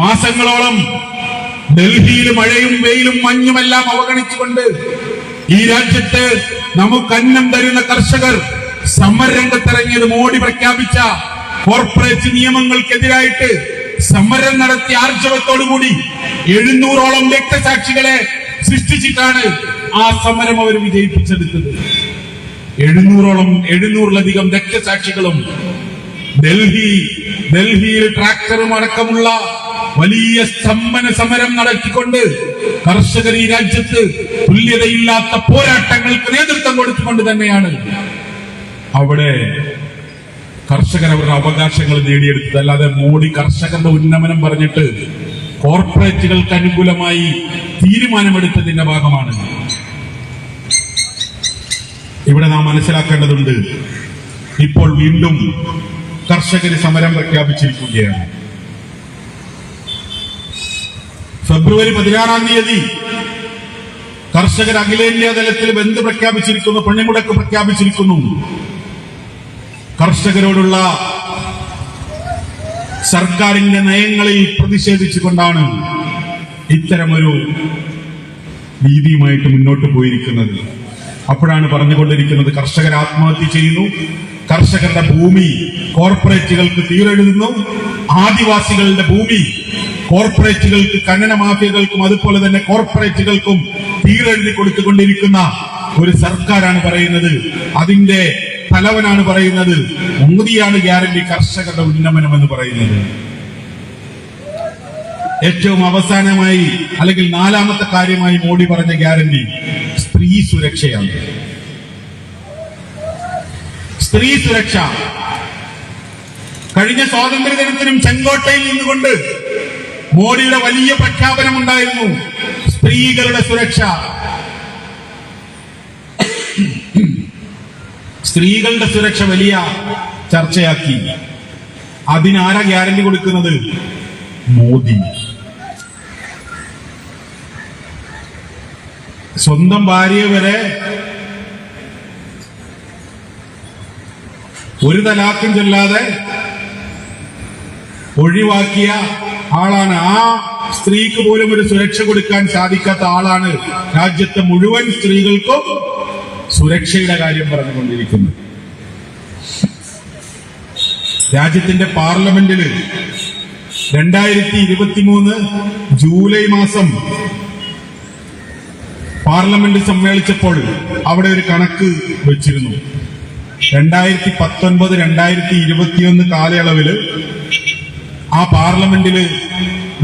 മാസങ്ങളോളം ഡൽഹിയിൽ മഴയും വെയിലും മഞ്ഞുമെല്ലാം അവഗണിച്ചുകൊണ്ട് ഈ രാജ്യത്ത് നമുക്ക് അന്നം തരുന്ന കർഷകർ സമരരംഗത്തിറങ്ങിയത് മോഡി പ്രഖ്യാപിച്ച കോർപ്പറേറ്റ് നിയമങ്ങൾക്കെതിരായിട്ട് സമരം നടത്തിയ ആർജവത്തോടുകൂടി 700ഓളം രക്തസാക്ഷികളെ സൃഷ്ടിച്ചിട്ടാണ് ആ സമരം അവർ വിജയിപ്പിച്ചെടുത്തത്. 700-ലധികം രക്തസാക്ഷികളും ഡൽഹിയിൽ ട്രാക്ടറും അടക്കമുള്ള വലിയ സ്തംഭന സമരം നടത്തിക്കൊണ്ട് കർഷകർ ഈ രാജ്യത്ത് തുല്യതയില്ലാത്ത പോരാട്ടങ്ങൾക്ക് നേതൃത്വം കൊടുത്തുകൊണ്ട് തന്നെയാണ് അവിടെ കർഷകർ അവരുടെ അവകാശങ്ങൾ നേടിയെടുത്തത്. അല്ലാതെ മോഡി കർഷകരുടെ ഉന്നമനം പറഞ്ഞിട്ട് കോർപ്പറേറ്റുകൾക്ക് അനുകൂലമായി തീരുമാനമെടുത്തതിന്റെ ഭാഗമാണ്. ഇവിടെ നാം മനസ്സിലാക്കേണ്ടതുണ്ട്, ഇപ്പോൾ വീണ്ടും കർഷകർ സമരം പ്രഖ്യാപിച്ചിരിക്കുകയാണ്. ഫെബ്രുവരി 16-ാം തീയതി കർഷകർ അഖിലേന്ത്യാ തലത്തിൽ ബന്ദ് പ്രഖ്യാപിച്ചിരിക്കുന്നു, പണിമുടക്ക് പ്രഖ്യാപിച്ചിരിക്കുന്നു. കർഷകരോടുള്ള സർക്കാരിന്റെ നയങ്ങളിൽ പ്രതിഷേധിച്ചുകൊണ്ടാണ് ഇത്തരമൊരു രീതിയുമായിട്ട് മുന്നോട്ട് പോയിരിക്കുന്നത്. അപ്പോഴാണ് പറഞ്ഞുകൊണ്ടിരിക്കുന്നത് കർഷകർ ആത്മഹത്യ ചെയ്യുന്നു, കർഷകരുടെ ഭൂമി കോർപ്പറേറ്റുകൾക്ക് തീരെഴുതുന്നു, ആദിവാസികളുടെ ഭൂമി കോർപ്പറേറ്റുകൾക്ക്, ഖനന മാഫിയകൾക്കും അതുപോലെ തന്നെ കോർപ്പറേറ്റുകൾക്കും തീരെഴുതി കൊടുത്തുകൊണ്ടിരിക്കുന്ന ഒരു സർക്കാരാണ് പറയുന്നത്. അതിന്റെ തലവനാണ് പറയുന്നത് മോദിയാണ് ഗ്യാരണ്ടി കർഷകരുടെ ഉന്നമനം എന്ന് പറയുന്നത്. ഏറ്റവും അവസാനമായി അല്ലെങ്കിൽ 4-ാമത്തെ കാര്യമായി മോഡി പറഞ്ഞ ഗ്യാരണ്ടി സ്ത്രീ സുരക്ഷയാണ്. സ്ത്രീ സുരക്ഷ കഴിഞ്ഞ സ്വാതന്ത്ര്യ ദിനത്തിനും ചെങ്കോട്ടയിൽ നിന്നുകൊണ്ട് മോഡിയുടെ വലിയ പ്രഖ്യാപനം ഉണ്ടായിരുന്നു, സ്ത്രീകളുടെ സുരക്ഷ. സ്ത്രീകളുടെ സുരക്ഷ വലിയ ചർച്ചയാക്കി. അതിനാരാ ഗ്യാരണ്ടി കൊടുക്കുന്നത്? മോദി. സ്വന്തം ഭാര്യയെ വരെ ഒരു തലാഖും ചൊല്ലാതെ ഒഴിവാക്കിയ ആളാണ്. ആ സ്ത്രീക്ക് പോലും ഒരു സുരക്ഷ കൊടുക്കാൻ സാധിക്കാത്ത ആളാണ് രാജ്യത്തെ മുഴുവൻ സ്ത്രീകൾക്കും സുരക്ഷയുടെ കാര്യം പറഞ്ഞുകൊണ്ടിരിക്കുന്നത്. രാജ്യത്തിന്റെ പാർലമെന്റിൽ 2023 ജൂലൈ മാസം പാർലമെന്റ് സമ്മേളിച്ചപ്പോൾ അവിടെ ഒരു കണക്ക് വെച്ചിരുന്നു. 2019-2021 കാലയളവില് ആ പാർലമെന്റില്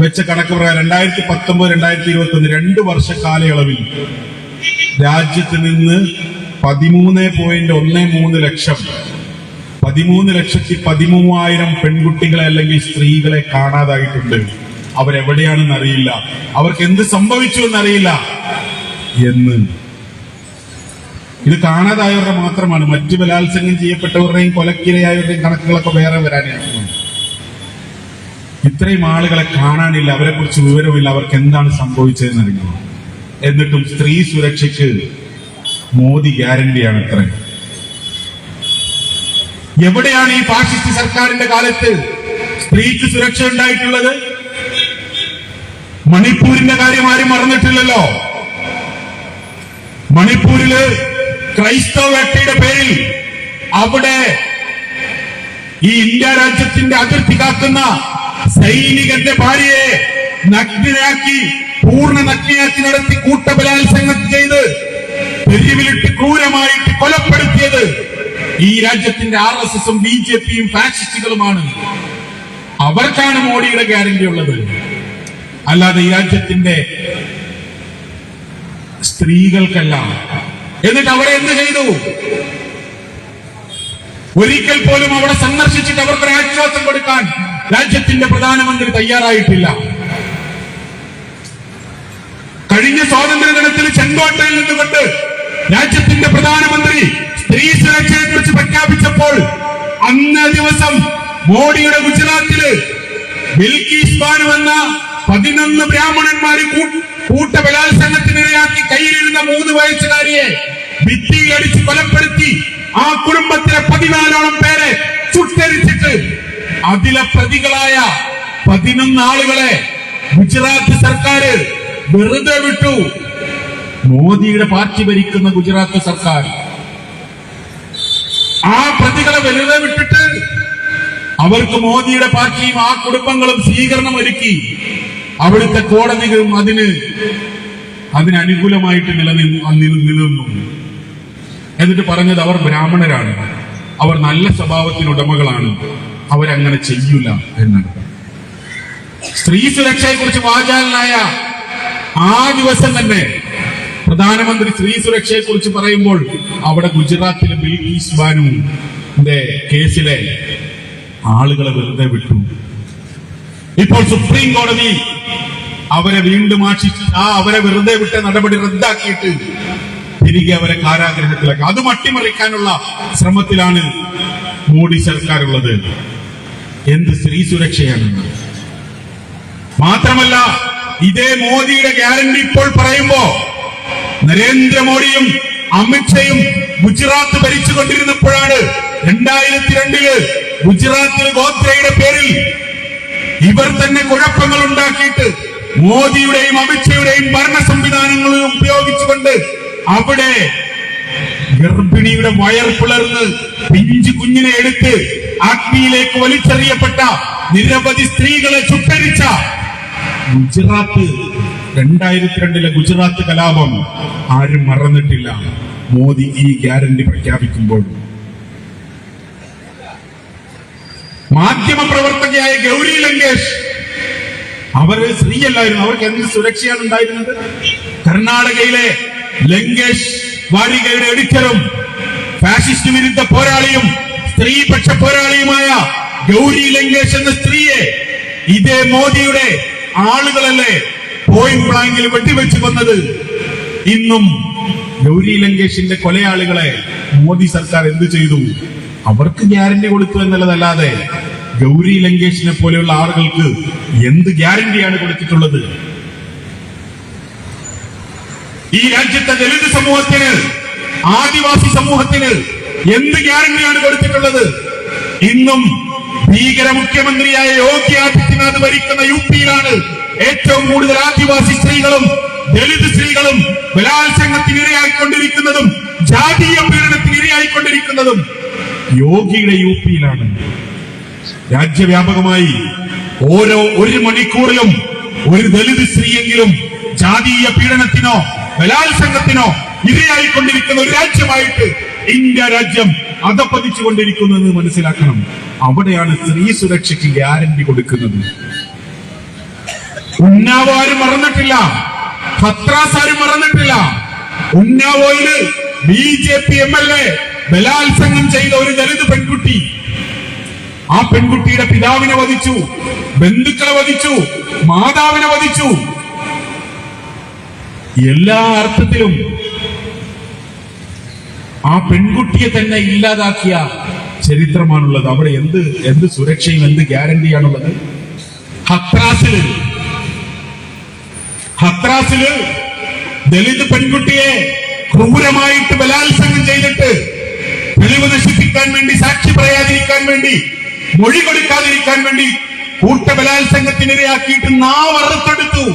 വെച്ച കണക്ക് പ്രകാരം 2019-2021 2 വർഷ കാലയളവിൽ രാജ്യത്ത് നിന്ന് 13.13 ലക്ഷം 13,13,000 പെൺകുട്ടികളെ അല്ലെങ്കിൽ സ്ത്രീകളെ കാണാതായിട്ടുണ്ട്. അവരെവിടെയാണെന്ന് അറിയില്ല, അവർക്ക് എന്ത് സംഭവിച്ചു എന്നറിയില്ല എന്ന്. ഇത് കാണാതായവരുടെ മാത്രമാണ്. മറ്റു ബലാത്സംഗം ചെയ്യപ്പെട്ടവരുടെയും കൊലക്കിരയായവരുടെയും കണക്കുകളൊക്കെ വേറെ വരാനിരിക്കുന്നു. ഇത്രയും ആളുകളെ കാണാനില്ല, അവരെ കുറിച്ച് വിവരമില്ല, അവർക്ക് എന്താണ് സംഭവിച്ചതെന്ന് അറിയില്ല. എന്നിട്ടും സ്ത്രീ സുരക്ഷയ്ക്ക് മോദി ഗ്യാരണ്ടിയാണ്. അത്ര എവിടെയാണ് ഈ ഫാഷിസ്റ്റ് സർക്കാരിന്റെ കാലത്ത് സ്ത്രീക്ക് സുരക്ഷ ഉണ്ടായിട്ടുള്ളത്? മണിപ്പൂരിന്റെ കാര്യം ആരും മറന്നിട്ടില്ലല്ലോ. മണിപ്പൂരില് ക്രൈസ്തവ വേട്ടയുടെ പേരിൽ അവിടെ ഈ ഇന്ത്യ രാജ്യത്തിന്റെ അതിർത്തി കാക്കുന്ന സൈനികന്റെ ഭാര്യയെ നഗ്നയാക്കി, പൂർണ്ണ നഗ്നയാക്കി നടത്തി കൂട്ടബലാത്സംഗം ചെയ്ത് തെരുവിലിട്ട് ക്രൂരമായിട്ട് കൊലപ്പെടുത്തിയത് ഈ രാജ്യത്തിന്റെ RSSഉം BJPയും ഫാഷിസ്റ്റുകളുമാണ്. അവർക്കാണ് മോഡിയുടെ ഗ്യാരണ്ടി ഉള്ളത്, അല്ലാതെ ഈ രാജ്യത്തിന്റെ സ്ത്രീകൾക്കല്ല. എന്നിട്ട് അവരെ എന്ത് ചെയ്തു? ഒരിക്കൽ പോലും അവിടെ സന്ദർശിച്ചിട്ട് അവർക്കൊരു ആശ്വാസം കൊടുക്കാൻ രാജ്യത്തിന്റെ പ്രധാനമന്ത്രി തയ്യാറായിട്ടില്ല. കഴിഞ്ഞ സ്വാതന്ത്ര്യ ദിനത്തിൽ ചെങ്കോട്ടയിൽ നിന്നുകൊണ്ട് രാജ്യത്തിന്റെ പ്രധാനമന്ത്രി സ്ത്രീ സുരക്ഷയെ കുറിച്ച് പ്രഖ്യാപിച്ചപ്പോൾ അന്നേ ദിവസം മോഡിയുടെ ഗുജറാത്തില് ബിൽക്കീസ് ബാനു എന്ന 11 ബ്രാഹ്മണന്മാര് കൂട്ടബലാത്സംഗത്തിനിരയാക്കി കയ്യിലിരുന്ന 3 വയസ്സുകാരിയെ ഭിത്തിയിലടിച്ച് കൊലപ്പെടുത്തി ആ കുടുംബത്തിലെ 14ഓളം പേരെ ചുട്ടരിച്ചിട്ട് അതിലെ പ്രതികളായ 11 ആളുകളെ ഗുജറാത്ത് സർക്കാർ വെറുതെ വിട്ടു. മോദിയുടെ പാർട്ടി ഭരിക്കുന്ന ഗുജറാത്ത് സർക്കാർ ആ പ്രതികളെ വെറുതെ വിട്ടിട്ട് അവർക്ക് മോദിയുടെ പാർട്ടിയും ആ കുടുംബങ്ങളും സ്വീകരണം ഒരുക്കി. അവിടുത്തെ കോടതികളും അതിന് അതിനനുകൂലമായിട്ട് നിലനിന്നു. എന്നിട്ട് പറഞ്ഞത് അവർ ബ്രാഹ്മണരാണ്, അവർ നല്ല സ്വഭാവത്തിനുടമകളാണ്, അവരങ്ങനെ ചെയ്യൂല എന്നാണ്. സ്ത്രീ സുരക്ഷയെ കുറിച്ച് വാചാലനായ ആ ദിവസം തന്നെ പ്രധാനമന്ത്രി സ്ത്രീ സുരക്ഷയെ കുറിച്ച് പറയുമ്പോൾ അവിടെ ഗുജറാത്തിലെ ബിൽക്കീസ് ബാനുവിന്റെ കേസിലെ ആളുകളെ വെറുതെ വിട്ടു. ഇപ്പോൾ സുപ്രീം കോടതി അവരെ വീണ്ടും അവരെ വെറുതെ വിട്ട നടപടി റദ്ദാക്കിയിട്ട് തിരികെ അവരെ കാരാഗ്രഹത്തിലാക്കി. അതും അട്ടിമറിക്കാനുള്ള ശ്രമത്തിലാണ് മോഡി സർക്കാർ ഉള്ളത്. എന്ത് സ്ത്രീ സുരക്ഷയാണ്! മാത്രമല്ല, ഇതേ മോദിയുടെ ഗ്യാരണ്ടി ഇപ്പോൾ പറയുമ്പോ നരേന്ദ്രമോദിയും അമിത്ഷയും ഗുജറാത്ത് ഭരിച്ചുകൊണ്ടിരുന്നപ്പോഴാണ് 2002 ഗുജറാത്തിൽ ഗോത്രയുടെ പേരിൽ ഇവർ തന്നെ കുഴപ്പങ്ങൾ ഉണ്ടാക്കിയിട്ട് മോദിയുടെയും അമിത്ഷയുടെയും ഭരണ സംവിധാനങ്ങളും ഉപയോഗിച്ചുകൊണ്ട് അവിടെ ഗർഭിണിയുടെ വയർ പിളർന്ന് പിഞ്ചു കുഞ്ഞിനെ എടുത്ത് അഗ്നിയിലേക്ക് വലിച്ചെറിയപ്പെട്ട നിരവധി സ്ത്രീകളെ ചുട്ടരിച്ച ഗുജറാത്ത് 2002 ഗുജറാത്ത് കലാപം ആരും മറന്നിട്ടില്ല. മോദി ഈ ഗ്യാരണ്ടി പ്രഖ്യാപിക്കുമ്പോൾ മാധ്യമ പ്രവർത്തകയായ ഗൗരി ലങ്കേഷ്, അവർ സ്ത്രീയല്ലായിരുന്നു, അവർക്ക് എന്ത് സുരക്ഷയാണ് ഉണ്ടായിരുന്നത്? കർണാടകയിലെ ലങ്കേഷ് വാരികയുടെ എഡിറ്ററും ഫാഷിസ്റ്റ് വിരുദ്ധ പോരാളിയും സ്ത്രീപക്ഷ പോരാളിയുമായ ഗൗരി ലങ്കേഷ് എന്ന സ്ത്രീയെ ഇതേ മോദിയുടെ ആളുകളല്ലേ പോയിന്റ് ബ്ലാങ്കിൽ വെട്ടിവെച്ച് കൊന്നത്. ഇന്നും ഗൗരി ലങ്കേഷിന്റെ കൊലയാളികളെ മോദി സർക്കാർ എന്ത് ചെയ്തു? അവർക്ക് ഗ്യാരണ്ടി കൊടുത്തു എന്നുള്ളതല്ലാതെ ഗൗരി ലങ്കേഷിനെ പോലെയുള്ള ആളുകൾക്ക് എന്ത് ഗ്യാരണ്ടിയാണ് കൊടുത്തിട്ടുള്ളത്? ഈ രാജ്യത്തെ ദളിത് സമൂഹത്തിന്, ആദിവാസി സമൂഹത്തിന് എന്ത് ഗ്യാരണ്ടിയാണ് കൊടുത്തിട്ടുള്ളത്? ഇന്നും ഭീകര മുഖ്യമന്ത്രിയായ യോഗി ആദിത്യനാഥ് ഭരിക്കുന്ന യുപിയിലാണ് ഏറ്റവും കൂടുതൽ ആദിവാസി സ്ത്രീകളും ദളിത് സ്ത്രീകളും ബലാത്സംഗത്തിന് ഇരയായിക്കൊണ്ടിരിക്കുന്നതും ജാതീയ പീഡനത്തിന് ഇരയായിക്കൊണ്ടിരിക്കുന്നതും യോഗിയുടെ യുപിയിലാണ്. രാജ്യവ്യാപകമായി ഒരു മണിക്കൂറിലും ഒരു ദളിത് സ്ത്രീയെങ്കിലും ജാതീയ പീഡനത്തിനോ ബലാത്സംഗത്തിനോ ഇരയായിക്കൊണ്ടിരിക്കുന്ന ഒരു രാജ്യമായിട്ട് ഇന്ത്യ രാജ്യം അധപ്പതിച്ചുകൊണ്ടിരിക്കുന്നത് മനസ്സിലാക്കണം. അവിടെയാണ് സ്ത്രീ സുരക്ഷയ്ക്ക് ഗ്യാരണ്ടി കൊടുക്കുന്നത്. ഉന്നാവോ ആരും മറന്നിട്ടില്ല, ഹത്രാസ് ആരും മറന്നിട്ടില്ല. ഉന്നാവോയില് BJP MLA ബലാത്സംഗം ചെയ്ത ഒരു ദളിത് പെൺകുട്ടി, ആ പെൺകുട്ടിയുടെ പിതാവിനെ വധിച്ചു, ബന്ധുക്കളെ വധിച്ചു, മാതാവിനെ വധിച്ചു. എല്ലാ അർത്ഥത്തിലും ആ പെൺകുട്ടിയെ തന്നെ ഇല്ലാതാക്കിയ ചരിത്രമാണുള്ളത്. അവിടെ എന്ത് സുരക്ഷയും എന്ത് ഗ്യാരണ്ടിയാണുള്ളത്? ഹത്രാസില് ദളിത് പെൺകുട്ടിയെ ക്രൂരമായിട്ട് ബലാത്സംഗം ചെയ്തിട്ട് തെളിവ് നശിപ്പിക്കാൻ വേണ്ടി, സാക്ഷി പറയാതിരിക്കാൻ വേണ്ടി, മൊഴി കൊടുക്കാതിരിക്കാൻ വേണ്ടി കൂട്ട ബലാത്സംഗത്തിനിരയാക്കിയിട്ട് നാവറുത്തെടുത്തു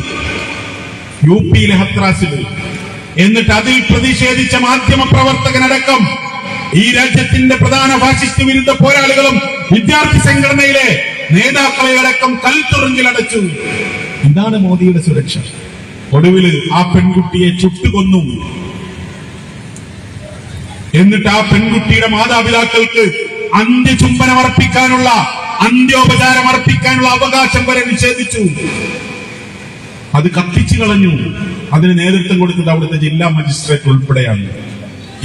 യുപിയിലെ ഹത്രാസില്. എന്നിട്ട് അതിൽ പ്രതിഷേധിച്ച മാധ്യമ പ്രവർത്തകനടക്കം ഈ രാജ്യത്തിന്റെ പ്രധാന ഫാഷിസ്റ്റ് വിരുദ്ധ പോരാളികളും വിദ്യാർത്ഥി സംഘടനയിലെ നേതാക്കളെ അടക്കം കൽത്തുറുങ്കിലടച്ചു. ഇതാണ് മോദിയുടെ സുരക്ഷ. ഒടുവിൽ ആ പെൺകുട്ടിയെ ചുട്ടുകൊന്നു. എന്നിട്ട് ആ പെൺകുട്ടിയുടെ മാതാപിതാക്കൾക്ക് അന്ത്യചുംബനം അർപ്പിക്കാനുള്ള, അന്ത്യോപചാരം അർപ്പിക്കാനുള്ള അവകാശം വരെ നിഷേധിച്ചു. അത് കത്തിച്ചു കളഞ്ഞു. അതിന് നേതൃത്വം കൊടുത്തത് അവിടുത്തെ ജില്ലാ മജിസ്ട്രേറ്റ് ഉൾപ്പെടെയാണ്.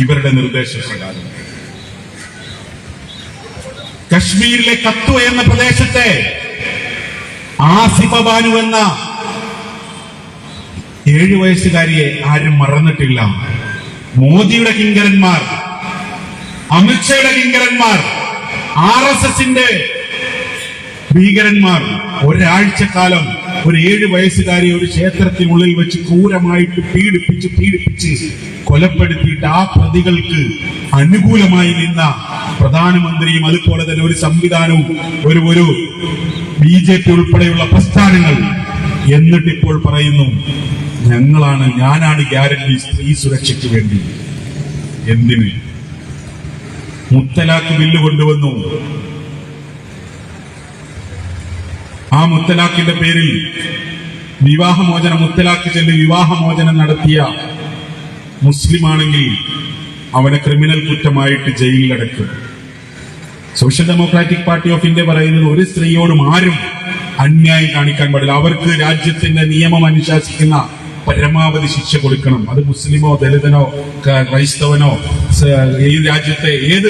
ഇവരുടെ നിർദ്ദേശപ്രകാരം കശ്മീരിലെ കത്വ എന്ന പ്രദേശത്തെ ആസിഫ ബാനു എന്ന 7 വയസ്സുകാരിയെ ആരും മറന്നിട്ടില്ല. മോദിയുടെ കിങ്കരന്മാർ, അമിത്ഷയുടെ കിങ്കരന്മാർ, RSSന്റെ ഭീകരന്മാർ ഒരാഴ്ചക്കാലം ഒരു 7 വയസ്സുകാരിയെ ഒരു ക്ഷേത്രത്തിനുള്ളിൽ വെച്ച് ക്രൂരമായിട്ട് പീഡിപ്പിച്ച് കൊലപ്പെടുത്തിയിട്ട് ആ പ്രതികൾക്ക് അനുകൂലമായി നിന്ന പ്രധാനമന്ത്രിയും അതുപോലെ തന്നെ ഒരു സംവിധാനവും ഒരു BJP ഉൾപ്പെടെയുള്ള പ്രസ്ഥാനങ്ങൾ എന്നിട്ടിപ്പോൾ പറയുന്നു ഞാനാണ് ഗ്യാരണ്ടി സ്ത്രീ സുരക്ഷയ്ക്ക് വേണ്ടി. എന്തിന്? മുത്തലാഖ് ബില്ല് കൊണ്ടുവന്നു. ആ മുത്തലാഖിന്റെ പേരിൽ വിവാഹമോചനം മുത്തലാഖ് ചൊല്ലി വിവാഹമോചനം നടത്തിയ മുസ്ലിമാണെങ്കിൽ അവനെ ക്രിമിനൽ കുറ്റമായിട്ട് ജയിലിലടക്കും. Social democratic party of India പറയുന്നത് ഒരു സ്ത്രീയോടും ആരും അന്യായം കാണിക്കാൻ പാടില്ല. അവർക്ക് രാജ്യത്തിന്റെ നിയമം അനുശാസിക്കുന്ന പരമാവധി ശിക്ഷ കൊടുക്കണം. അത് മുസ്ലിമോ ദലിതനോ ക്രൈസ്തവനോ ഈ രാജ്യത്തെ ഏത്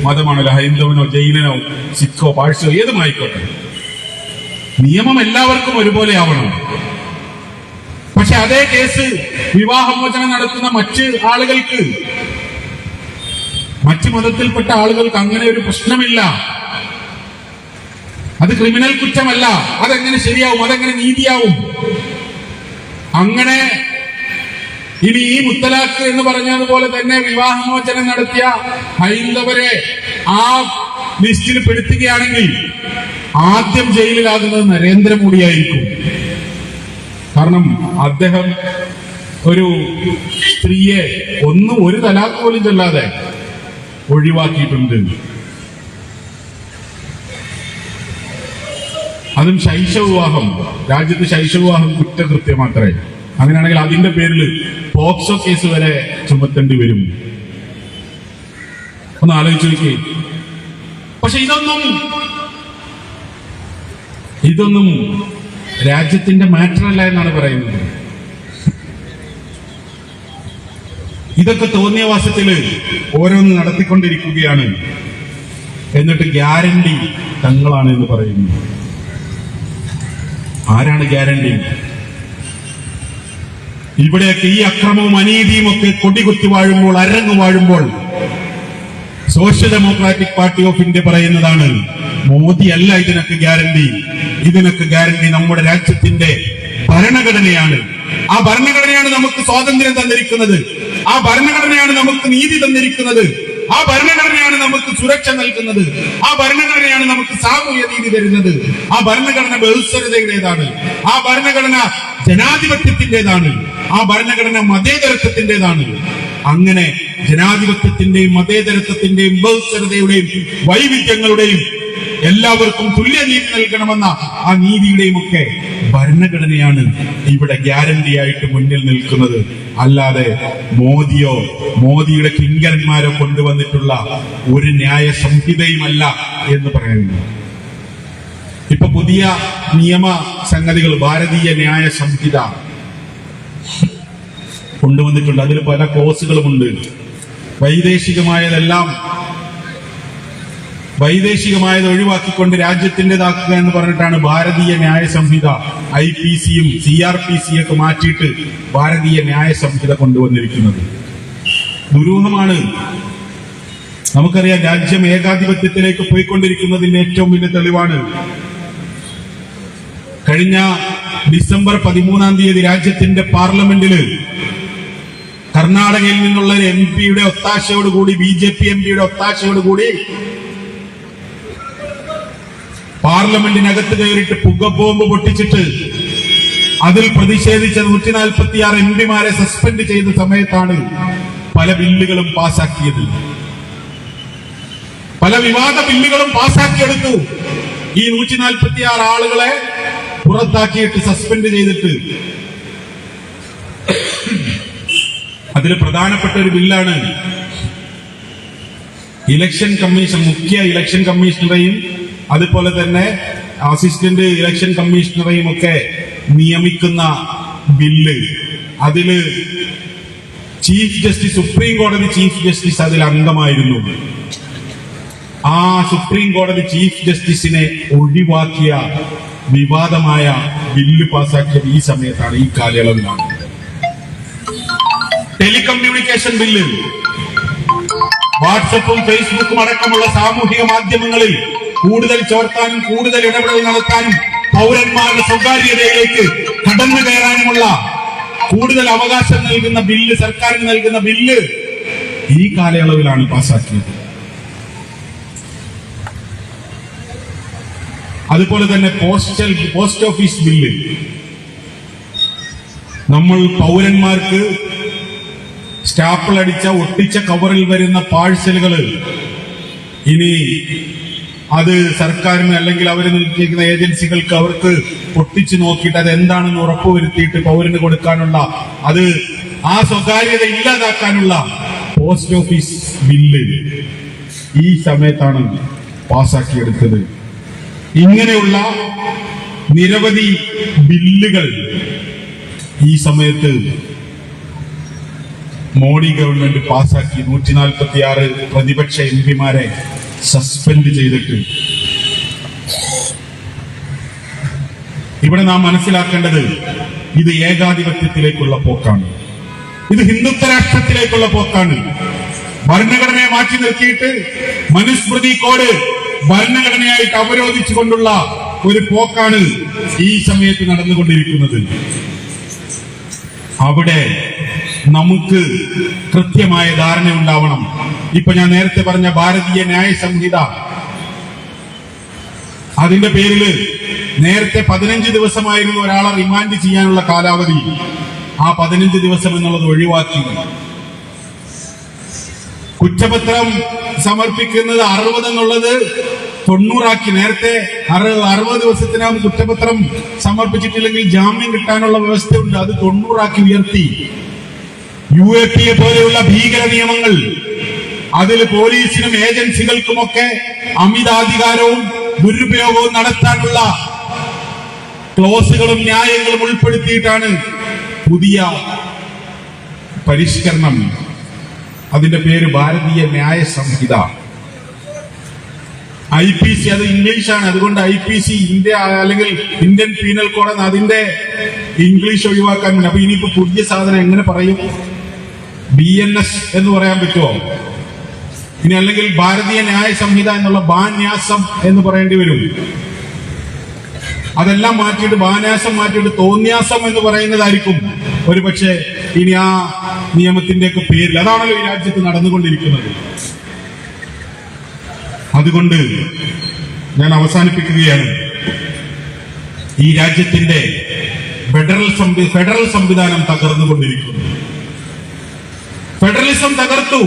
മതമാണല്ലോ, ഹൈന്ദവനോ ജൈനനോ സിഖോ പാഴ്സോ ഏതുമായിക്കോട്ടെ, നിയമം എല്ലാവർക്കും ഒരുപോലെ ആവണം. പക്ഷെ അതേ കേസ് വിവാഹമോചനം നടത്തുന്ന മറ്റ് ആളുകൾക്ക്, മറ്റ് മതത്തിൽപ്പെട്ട ആളുകൾക്ക് അങ്ങനെ ഒരു പ്രശ്നമില്ല. അത് ക്രിമിനൽ കുറ്റമല്ല. അതെങ്ങനെ ശരിയാവും? അതെങ്ങനെ നീതിയാവും? അങ്ങനെ ഇനി ഈ മുത്തലാഖ് എന്ന് പറഞ്ഞതുപോലെ തന്നെ വിവാഹമോചനം നടത്തിയ ഹൈന്ദവരെ ആ ലിസ്റ്റിൽ പെടുത്തുകയാണെങ്കിൽ ആദ്യം ജയിലിലാകുന്നത് നരേന്ദ്രമോദിയായിരിക്കും. കാരണം അദ്ദേഹം ഒരു സ്ത്രീയെ ഒരു തലാഖ് പോലും ചൊല്ലാതെ ഒഴിവാക്കിയിട്ടുണ്ട്. അതും ശൈശവവിവാഹം. രാജ്യത്ത് ശൈശവവിവാഹം കുറ്റകൃത്യം മാത്രമേ. അങ്ങനെയാണെങ്കിൽ അതിന്റെ പേരിൽ പോക്സോ കേസ് വരെ ചുമത്തേണ്ടി വരും. ഒന്ന് ആലോചിച്ച് നോക്കി. പക്ഷെ ഇതൊന്നും രാജ്യത്തിന്റെ മാറ്ററല്ല എന്നാണ് പറയുന്നത്. ഇതൊക്കെ തോന്നിയ വാസത്തില് ഓരോന്ന് നടത്തിക്കൊണ്ടിരിക്കുകയാണ്. എന്നിട്ട് ഗ്യാരണ്ടി തങ്ങളാണ് എന്ന് പറയുന്നു. ആരാണ് ഗ്യാരണ്ടി? ഇവിടെയൊക്കെ ഈ അക്രമവും അനീതിയും ഒക്കെ കൊടികുത്തി വാഴുമ്പോൾ, അരങ്ങു വാഴുമ്പോൾ social democratic party of India പറയുന്നതാണ്, മോദി അല്ല ഇതിനൊക്കെ ഗ്യാരണ്ടി. ഇതിനൊക്കെ ഗ്യാരണ്ടി നമ്മുടെ രാജ്യത്തിന്റെ ഭരണഘടനയാണ്. ആ ഭരണഘടനയാണ് നമുക്ക് സ്വാതന്ത്ര്യം തന്നിരിക്കുന്നത്. ആ ഭരണഘടനയാണ് നമുക്ക് നീതി തന്നിരിക്കുന്നത്. ആ ഭരണഘടനയാണ് നമുക്ക് സുരക്ഷ നൽകുന്നത്. ആ ഭരണഘടനയാണ് നമുക്ക് സാമൂഹ്യ നീതി തരുന്നത്. ആ ഭരണഘടന ബഹുസ്വരതയുടേതാണ്. ആ ഭരണഘടന ജനാധിപത്യത്തിന്റേതാണ്. ആ ഭരണഘടന മതേതരത്വത്തിന്റേതാണ്. അങ്ങനെ ജനാധിപത്യത്തിന്റെയും മതേതരത്വത്തിന്റെയും ബഹുസ്വരതയുടെയും വൈവിധ്യങ്ങളുടെയും എല്ലാവർക്കും തുല്യനീതി നൽകണമെന്ന ആ നീതിയുടെയും ഒക്കെ ഭരണഘടനയാണ് ഇവിടെ ഗ്യാരണ്ടിയായിട്ട് മുന്നിൽ നിൽക്കുന്നത്. അല്ലാതെ മോദിയോ മോദിയുടെ കിങ്കരന്മാരോ കൊണ്ടുവന്നിട്ടുള്ള ഒരു ന്യായ സംഹിതയുമല്ല എന്ന് പറയുന്നു. ഇപ്പൊ പുതിയ നിയമ സംഗതികൾ ഭാരതീയ ന്യായ സംഹിത കൊണ്ടുവന്നിട്ടുണ്ട്. അതിൽ പല ക്ലോസുകളുമുണ്ട്. വൈദേശികമായത് ഒഴിവാക്കിക്കൊണ്ട് രാജ്യത്തിൻ്റെതാക്കുക എന്ന് പറഞ്ഞിട്ടാണ് ഭാരതീയ ന്യായ സംഹിത IPCയും CRPC ഒക്കെ മാറ്റിയിട്ട് ഭാരതീയ ന്യായ സംഹിത കൊണ്ടുവന്നിരിക്കുന്നത്. ദുരൂഹമാണ്. നമുക്കറിയാം, രാജ്യം ഏകാധിപത്യത്തിലേക്ക് പോയിക്കൊണ്ടിരിക്കുന്നതിന്റെ ഏറ്റവും വലിയ തെളിവാണ് കഴിഞ്ഞ ഡിസംബർ 13 രാജ്യത്തിന്റെ പാർലമെന്റില് കർണാടകയിൽ നിന്നുള്ള ഒരു MP-യുടെ ഒത്താശയോടുകൂടി, BJP MP-യുടെ ഒത്താശയോടുകൂടി പാർലമെന്റിനകത്ത് കയറിയിട്ട് പുകബോംബ് പൊട്ടിച്ചിട്ട് അതിൽ പ്രതിഷേധിച്ച 146 MP-മാരെ സസ്പെൻഡ് ചെയ്ത സമയത്താണ് പല ബില്ലുകളും പാസാക്കിയത്. പല വിവാദ ബില്ലുകളും പാസാക്കിയെടുത്തു. ഈ 146 ആളുകളെ പുറത്താക്കിയിട്ട് സസ്പെൻഡ് ചെയ്തിട്ട് അതിൽ പ്രധാനപ്പെട്ട ഒരു ബില്ലാണ് ഇലക്ഷൻ കമ്മീഷൻ, മുഖ്യ ഇലക്ഷൻ കമ്മീഷണറെയും അതുപോലെ തന്നെ അസിസ്റ്റന്റ് ഇലക്ഷൻ കമ്മീഷണറെയും ഒക്കെ നിയമിക്കുന്ന ബില്ല്. അതില് ചീഫ് ജസ്റ്റിസ്, സുപ്രീം കോടതി ചീഫ് ജസ്റ്റിസ് അതിൽ അംഗമായിരുന്നു. ആ സുപ്രീം കോടതി ചീഫ് ജസ്റ്റിസിനെ ഒഴിവാക്കിയ വിവാദമായ ബില്ല് പാസാക്കിയത് ഈ സമയത്താണ്, ഈ കാലയളവിലാണ്. ടെലികമ്മ്യൂണിക്കേഷൻ ബില്ല്, വാട്സപ്പും ഫേസ്ബുക്കും അടക്കമുള്ള സാമൂഹിക മാധ്യമങ്ങളിൽ കൂടുതൽ ചോർത്താനും കൂടുതൽ ഇടപെടൽ നടത്താനും പൗരന്മാരുടെ സ്വകാര്യതയിലേക്ക് കടന്നു കയറാനുമുള്ള കൂടുതൽ അവകാശം നൽകുന്ന ബില്ല്, സർക്കാരിന് നൽകുന്ന ബില്ല് ഈ കാലയളവിലാണ് പാസാക്കിയത്. അതുപോലെ തന്നെ പോസ്റ്റ് ഓഫീസ് ബില്ല്, നമ്മൾ പൗരന്മാർക്ക് സ്റ്റാപ്പിൾ അടിച്ച ഒട്ടിച്ച കവറിൽ വരുന്ന പാഴ്സലുകൾ ഇനി അത് സർക്കാരിന് അല്ലെങ്കിൽ അവർ നിൽക്കുന്ന ഏജൻസികൾക്ക് അവർക്ക് പൊട്ടിച്ചു നോക്കിയിട്ട് അത് എന്താണെന്ന് ഉറപ്പുവരുത്തിയിട്ട് പൗരന് കൊടുക്കാനുള്ള അത് ആ സ്വകാര്യത ഇല്ലാതാക്കാനുള്ള പോസ്റ്റ് ഓഫീസ് ബില്ല് ഈ സമയത്താണ് പാസാക്കിയെടുത്തത്. ഇങ്ങനെയുള്ള നിരവധി ബില്ലുകൾ ഈ സമയത്ത് മോഡി ഗവൺമെന്റ് പാസാക്കി 146 പ്രതിപക്ഷ എംപിമാരെ സസ്പെൻഡ് ചെയ്തിട്ട്. ഇവിടെ നാം മനസ്സിലാക്കേണ്ടത് ഇത് ഏകാധിപത്യത്തിലേക്കുള്ള പോക്കാണ്, ഇത് ഹിന്ദുത്വ രാഷ്ട്രത്തിലേക്കുള്ള പോക്കാണ്. ഭരണഘടനയെ മാറ്റി നിർത്തിയിട്ട് മനുസ്മൃതി കോഡ് ഭരണഘടനയായിട്ട് അവരോധിച്ചുകൊണ്ടുള്ള ഒരു പോക്കാണ് ഈ സമയത്ത് നടന്നുകൊണ്ടിരിക്കുന്നത്. അവിടെ നമുക്ക് കൃത്യമായ ധാരണ ഉണ്ടാവണം. ഇപ്പൊ ഞാൻ നേരത്തെ പറഞ്ഞ ഭാരതീയ ന്യായ സംഹിത, അതിന്റെ പേരില് നേരത്തെ 15 ദിവസമായിരുന്നു ഒരാളെ റിമാൻഡ് ചെയ്യാനുള്ള കാലാവധി. ആ 15 ദിവസം എന്നുള്ളത് ഒഴിവാക്കി. കുറ്റപത്രം സമർപ്പിക്കുന്നത് 60 എന്നുള്ളത് 90 നേരത്തെ 60 ദിവസത്തിനകം കുറ്റപത്രം സമർപ്പിച്ചിട്ടില്ലെങ്കിൽ ജാമ്യം കിട്ടാനുള്ള വ്യവസ്ഥയുണ്ട്. അത് 90 ഉയർത്തി. UAPA പോലെയുള്ള ഭീകര നിയമങ്ങൾ, അതിൽ പോലീസിനും ഏജൻസികൾക്കുമൊക്കെ അമിതാധികാരവും ദുരുപയോഗവും നടത്താനുള്ള ക്ലോസുകളും ന്യായങ്ങളും ഉൾപ്പെടുത്തിയിട്ടാണ് പുതിയ പരിഷ്കരണം. അതിന്റെ പേര് ഭാരതീയ ന്യായ സംഹിത. IPC അത് ഇംഗ്ലീഷാണ്, അതുകൊണ്ട് IPC ഇന്ത്യ അല്ലെങ്കിൽ ഇന്ത്യൻ പീനൽ കോഡ് അതിന്റെ ഇംഗ്ലീഷ് ഒഴിവാക്കാൻ. അപ്പൊ ഇനിയിപ്പോ പുതിയ സാധനം എങ്ങനെ പറയും? BNS എന്ന് പറയാൻ പറ്റുമോ? ഇനി അല്ലെങ്കിൽ ഭാരതീയ ന്യായ സംഹിത എന്നുള്ള ബാന്യാസം എന്ന് പറയേണ്ടി വരും. അതെല്ലാം മാറ്റിയിട്ട് ബാന്യാസം മാറ്റിയിട്ട് തോന്യാസം എന്ന് പറയുന്നതായിരിക്കും ഒരു പക്ഷേ ഇനി ആ നിയമത്തിന്റെയൊക്കെ പേരിൽ. അതാണല്ലോ ഈ രാജ്യത്ത് നടന്നുകൊണ്ടിരിക്കുന്നത്. അതുകൊണ്ട് ഞാൻ അവസാനിപ്പിക്കുകയാണ്. ഈ രാജ്യത്തിന്റെ ഫെഡറൽ സംവിധാനം തകർന്നുകൊണ്ടിരിക്കുന്നു. ഫെഡറലിസം തകർത്തു.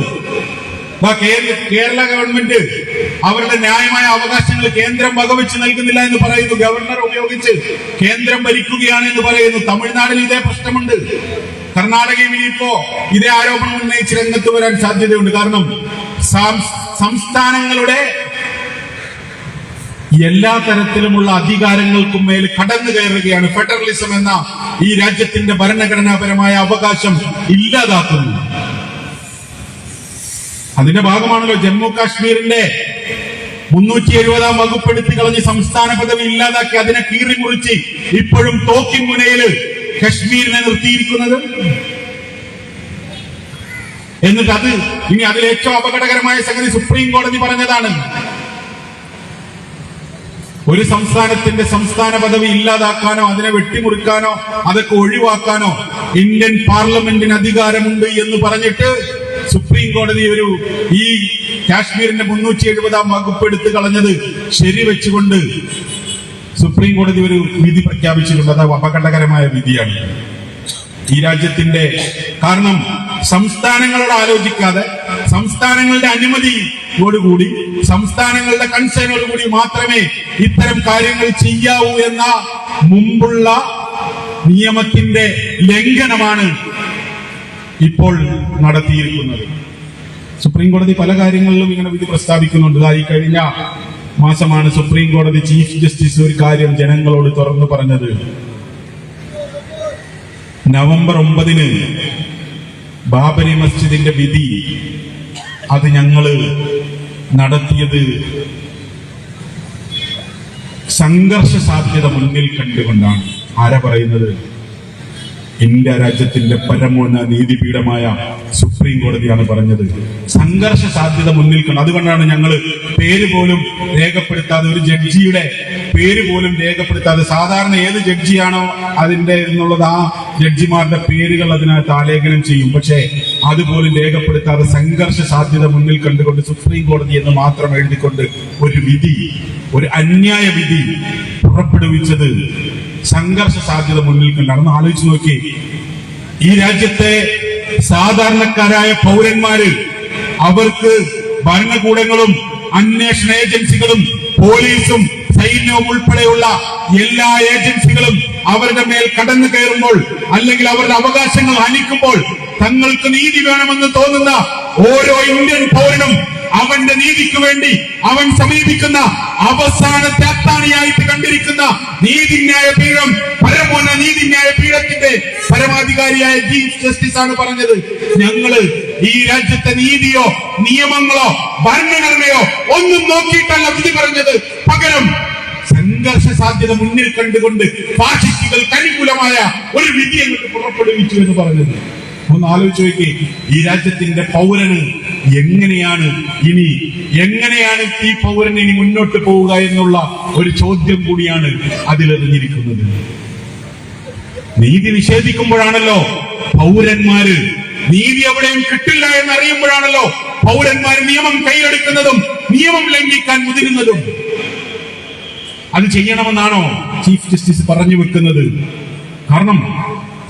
കേരള ഗവൺമെന്റ് അവരുടെ ന്യായമായ അവകാശങ്ങൾ കേന്ദ്രം വകവെച്ച് നൽകുന്നില്ല എന്ന് പറയുന്നു. ഗവർണർ ഉപയോഗിച്ച് കേന്ദ്രം ഭരിക്കുകയാണ് എന്ന് പറയുന്നു. തമിഴ്നാട്ടിൽ ഇതേ പ്രശ്നമുണ്ട്. കർണാടകയിൽ ഇനിയിപ്പോ ഇതേ ആരോപണം ഉന്നയിച്ച് രംഗത്ത് വരാൻ സാധ്യതയുണ്ട്. കാരണം സംസ്ഥാനങ്ങളുടെ എല്ലാ തരത്തിലുമുള്ള അധികാരങ്ങൾക്കും മേൽ കടന്നു കയറുകയാണ് ഫെഡറലിസം എന്ന ഈ രാജ്യത്തിന്റെ ഭരണഘടനാപരമായ അവകാശം ഇല്ലാതാക്കുന്നു. അതിന്റെ ഭാഗമാണല്ലോ ജമ്മു കാശ്മീരിന്റെ 370 വകുപ്പെടുത്തി കളഞ്ഞ് സംസ്ഥാന പദവി ഇല്ലാതാക്കി അതിനെ കീറി മുറിച്ച് ഇപ്പോഴും തോക്കിൻ മുനയിൽ കശ്മീരിനെ നിർത്തിയിരിക്കുന്നത്. എന്നിട്ട് അത് ഇനി അതിൽ ഏറ്റവും അപകടകരമായ സംഗതി സുപ്രീം കോടതി പറഞ്ഞതാണ്. ഒരു സംസ്ഥാനത്തിന്റെ സംസ്ഥാന പദവി ഇല്ലാതാക്കാനോ അതിനെ വെട്ടിമുറിക്കാനോ അതൊക്കെ ഒഴിവാക്കാനോ ഇന്ത്യൻ പാർലമെന്റിന് അധികാരമുണ്ട് എന്ന് പറഞ്ഞിട്ട് സുപ്രീം കോടതി ഈ കാശ്മീരിന്റെ 370 വകുപ്പ് എടുത്തു കളഞ്ഞത് ശരിവെച്ചുകൊണ്ട് സുപ്രീം കോടതി ഒരു വിധി പ്രഖ്യാപിച്ചിട്ടുണ്ട്. അത് അപകടകരമായ വിധിയാണ് ഈ രാജ്യത്തിന്റെ. കാരണം സംസ്ഥാനങ്ങളോട് ആലോചിക്കാതെ സംസ്ഥാനങ്ങളുടെ അനുമതിയോടുകൂടി സംസ്ഥാനങ്ങളുടെ കൺസേണോടുകൂടി മാത്രമേ ഇത്തരം കാര്യങ്ങൾ ചെയ്യാവൂ എന്ന മുമ്പുള്ള നിയമത്തിന്റെ ലംഘനമാണ് ഇപ്പോൾ നടത്തിയിരിക്കുന്നത്. സുപ്രീം കോടതി പല കാര്യങ്ങളിലും ഇങ്ങനെ വിധി പ്രസ്താവിക്കുന്നുണ്ട്. ഈ കഴിഞ്ഞ മാസമാണ് സുപ്രീം കോടതി ചീഫ് ജസ്റ്റിസ് ഒരു കാര്യം ജനങ്ങളോട് തുറന്നു പറഞ്ഞത്. നവംബർ 9 ബാബരി മസ്ജിദിന്റെ വിധി അത് ഞങ്ങള് നടത്തിയത് സംഘർഷ സാധ്യത മുന്നിൽ കണ്ടുകൊണ്ടാണ്. ആരാ പറയുന്നത്? ഇന്ത്യ രാജ്യത്തിന്റെ പരമോന്നത നീതിപീഠമായ സുപ്രീം കോടതിയാണ് പറഞ്ഞത്. സംഘർഷ സാധ്യത മുന്നിൽ കണ്ടു. അതുകൊണ്ടാണ് ഞങ്ങൾ പേര് പോലും രേഖപ്പെടുത്താതെ, ഒരു ജഡ്ജിയുടെ പേര് പോലും രേഖപ്പെടുത്താതെ, സാധാരണ ഏത് ജഡ്ജിയാണോ അതിന്റെ എന്നുള്ളത് ആ ജഡ്ജിമാരുടെ പേരുകൾ അതിനകത്ത് ആലേഖനം ചെയ്യും. പക്ഷേ അതുപോലും രേഖപ്പെടുത്താതെ സംഘർഷ സാധ്യത മുന്നിൽ കണ്ടുകൊണ്ട് സുപ്രീം കോടതി എന്ന് മാത്രം എഴുതിക്കൊണ്ട് ഒരു വിധി, ഒരു അന്യായ വിധി പുറപ്പെടുവിച്ചത് സംഘർഷ സാധ്യത മുന്നിൽ കണ്ടാണെന്ന് ആലോചിച്ച് നോക്കി. ഈ രാജ്യത്തെ സാധാരണക്കാരായ പൗരന്മാര് അവർക്ക് ഭരണകൂടങ്ങളും അന്വേഷണ ഏജൻസികളും പോലീസും സൈന്യവും ഉൾപ്പെടെയുള്ള എല്ലാ ഏജൻസികളും അവരുടെ മേൽ കടന്നു കയറുമ്പോൾ അല്ലെങ്കിൽ അവരുടെ അവകാശങ്ങൾ ഹനിക്കുമ്പോൾ തങ്ങൾക്ക് നീതി വേണമെന്ന് തോന്നുന്ന ഓരോ ഇന്ത്യൻ പൗരനും അവന്റെ നീതിക്ക് വേണ്ടി അവൻ സമീപിക്കുന്ന അവസാനത്തെ അത്താണിയായിട്ട് കണ്ടിരിക്കുന്ന നീതിന്യായ പീഠം, പരമോന്നത നീതിന്യായ പീഠത്തിന്റെ പരമാധികാരിയായ ചീഫ് ജസ്റ്റിസ് ആണ് പറഞ്ഞത്, ഞങ്ങള് ഈ രാജ്യത്തെ നീതിയോ നിയമങ്ങളോ ഭരണഘടനയോ ഒന്നും നോക്കിയിട്ടല്ല വിധി പറഞ്ഞത്, പകരം സംഘർഷ സാധ്യത മുന്നിൽ കണ്ടുകൊണ്ട് ഫാഷിസ്റ്റുകൾക്ക് അനുകൂലമായ ഒരു വിധി എന്നിട്ട് പുറപ്പെടുവിച്ചു എന്ന് പറഞ്ഞത്. ഒന്ന് ആലോചിച്ച് നോക്കി, ഈ രാജ്യത്തിന്റെ പൗരന് എങ്ങനെയാണ് ഈ പൗരന് ഇനി മുന്നോട്ട് പോവുക എന്നുള്ള ഒരു ചോദ്യം കൂടിയാണ് അതിലെറിഞ്ഞിരിക്കുന്നത്. നീതി നിഷേധിക്കുമ്പോഴാണല്ലോ പൗരന്മാര്, നീതി എവിടെയും കിട്ടില്ല എന്നറിയുമ്പോഴാണല്ലോ പൗരന്മാര് നിയമം കൈയെടുക്കുന്നതും നിയമം ലംഘിക്കാൻ മുതിരുന്നതും. അത് ചെയ്യണമെന്നാണോ ചീഫ് ജസ്റ്റിസ് പറഞ്ഞു വെക്കുന്നത്? കാരണം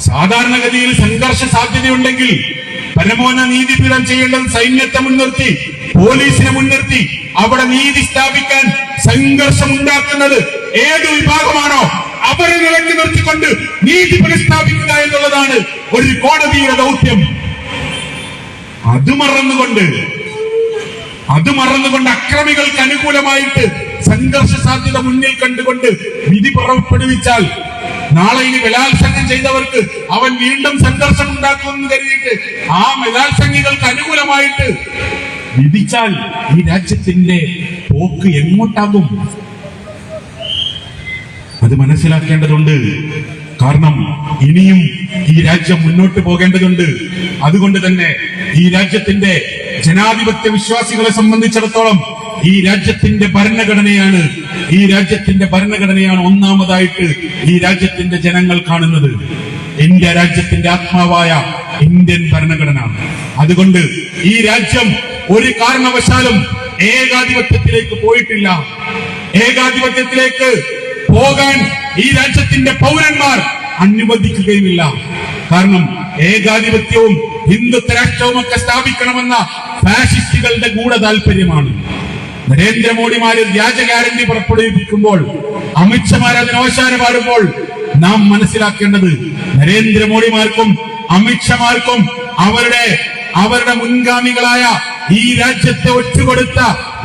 സാധാരണഗതിയിൽ സംഘർഷ സാധ്യതയുണ്ടെങ്കിൽ പരമോന്നത നീതിപീഠം ചെയ്യേണ്ടത് സൈന്യത്തെ മുൻനിർത്തി, പോലീസിനെ മുൻനിർത്തി അവിടെ നീതി സ്ഥാപിക്കാൻ, സംഘർഷം ഉണ്ടാക്കുന്നത് ഏത് വിഭാഗമാണോ അവരെ നിലയ്ക്ക് നിർത്തിക്കൊണ്ട് നീതി പുനഃസ്ഥാപിക്കുക എന്നുള്ളതാണ് ഒരു കോടതിയുടെ ദൗത്യം. അത് മറന്നുകൊണ്ട് അക്രമികൾക്ക് അനുകൂലമായിട്ട് സംഘർഷ സാധ്യത മുന്നിൽ കണ്ടുകൊണ്ട് വിധി പുറപ്പെടുവിച്ചാൽ നാളെ ഇനി ബലാത്സംഗം ചെയ്തവർക്ക് അവൻ വീണ്ടും സംഘർഷം ഉണ്ടാക്കുമെന്ന് കരുതിയിട്ട് ആ ബലാത്സംഗികൾക്ക് അനുകൂലമായിട്ട് വിധിച്ചാൽ ഈ രാജ്യത്തിന്റെ പോക്ക് എങ്ങോട്ടാകും? അത് മനസ്സിലാക്കേണ്ടതുണ്ട്. കാരണം ഇനിയും ഈ രാജ്യം മുന്നോട്ട് പോകേണ്ടതുണ്ട്. അതുകൊണ്ട് തന്നെ ഈ രാജ്യത്തിന്റെ ജനാധിപത്യ വിശ്വാസികളെ സംബന്ധിച്ചിടത്തോളം ഈ രാജ്യത്തിന്റെ ഭരണഘടനയാണ് ഒന്നാമതായിട്ട് ഈ രാജ്യത്തിന്റെ ജനങ്ങൾ കാണുന്നത്. ഇന്ത്യ രാജ്യത്തിന്റെ ആത്മാവായ ഇന്ത്യൻ ഭരണഘടന. അതുകൊണ്ട് ഈ രാജ്യം ഒരു കാരണവശാലും ഏകാധിപത്യത്തിലേക്ക് പോയിട്ടില്ല. ഏകാധിപത്യത്തിലേക്ക് പോകാൻ ഈ രാജ്യത്തിന്റെ പൗരന്മാർ അനുവദിക്കുകയുമില്ല. കാരണം ഏകാധിപത്യവും ഹിന്ദുത്വ രാഷ്ട്രവും ഒക്കെ സ്ഥാപിക്കണമെന്ന ഫാഷിസ്റ്റുകളുടെ ഗൂഢ താല്പര്യമാണ്. നരേന്ദ്രമോദിമാര് വ്യാജ ഗ്യാരണ്ടി പുറപ്പെടുവിപ്പിക്കുമ്പോൾ, അമിത്ഷമാർ അതിന് ഓശാന പാടുമ്പോൾ നാം മനസ്സിലാക്കേണ്ടത് നരേന്ദ്രമോദിമാർക്കും അമിത്ഷമാർക്കും അവരുടെ മുൻഗാമികളായ ഈ രാജ്യത്തെ ഒറ്റുകൊടുത്ത,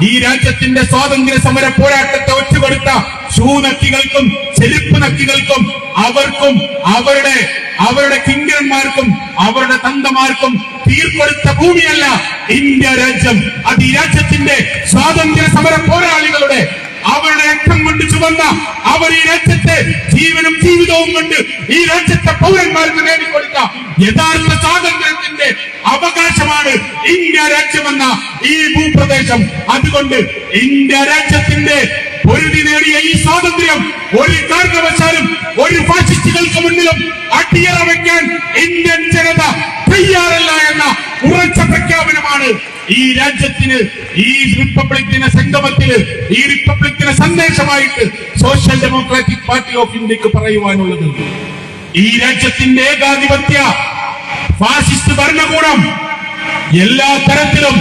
ഈ രാജ്യത്തിന്റെ സ്വാതന്ത്ര്യ സമര പോരാട്ടത്തെ ഒറ്റുകൊടുത്ത ഷൂനക്കികൾക്കും ചെരുപ്പ് നക്കികൾക്കും അവർക്കും അവരുടെ കിങ്കരന്മാർക്കും അവരുടെ തന്തമാർക്കും തീർക്കൊടുത്ത ഭൂമിയല്ല ഇന്ത്യ രാജ്യം. അത് ഈ രാജ്യത്തിന്റെ സ്വാതന്ത്ര്യ സമര പോരാളികളുടെ അവരുടെ രക്തം കൊണ്ട് ചുവന്ന, അവർ ഈ രാജ്യത്തെ ജീവനും ജീവിതവും കൊണ്ട് ഈ രാജ്യത്തെ പൗരന്മാർക്ക് നേടിക്കൊടുത്ത യഥാർത്ഥ സ്വാതന്ത്ര്യത്തിന്റെ അവകാശമാണ് ഇന്ത്യ രാജ്യമെന്ന ഈ ഭൂപ്രദേശം. അതുകൊണ്ട് ഇന്ത്യ രാജ്യത്തിന്റെ പൊരുതി നേടിയ ഈ സ്വാതന്ത്ര്യം ഒരു കാരണവശാലും ഒരു ഫാഷിസ്റ്റുകൾക്ക് മുന്നിലും അടിയറ വയ്ക്കാൻ ഇന്ത്യൻ ജനത തയ്യാറല്ല എന്ന ഉറച്ച പ്രഖ്യാപനമാണ് ഈ രാജ്യത്തിന്, ഈ റിപ്പബ്ലിക്കിന്റെ സംഗമത്തിന്, ഈ റിപ്പബ്ലിക്കിന്റെ സന്ദേശമായിട്ട് സോഷ്യൽ ഡെമോക്രാറ്റിക് പാർട്ടി ഓഫ് ഇന്ത്യക്ക് പറയുവാനുള്ളത്. ഈ രാജ്യത്തിന്റെ ഏകാധിപത്യ ഫാസിസ്റ്റ് ഭരണകൂടം എല്ലാ തരത്തിലും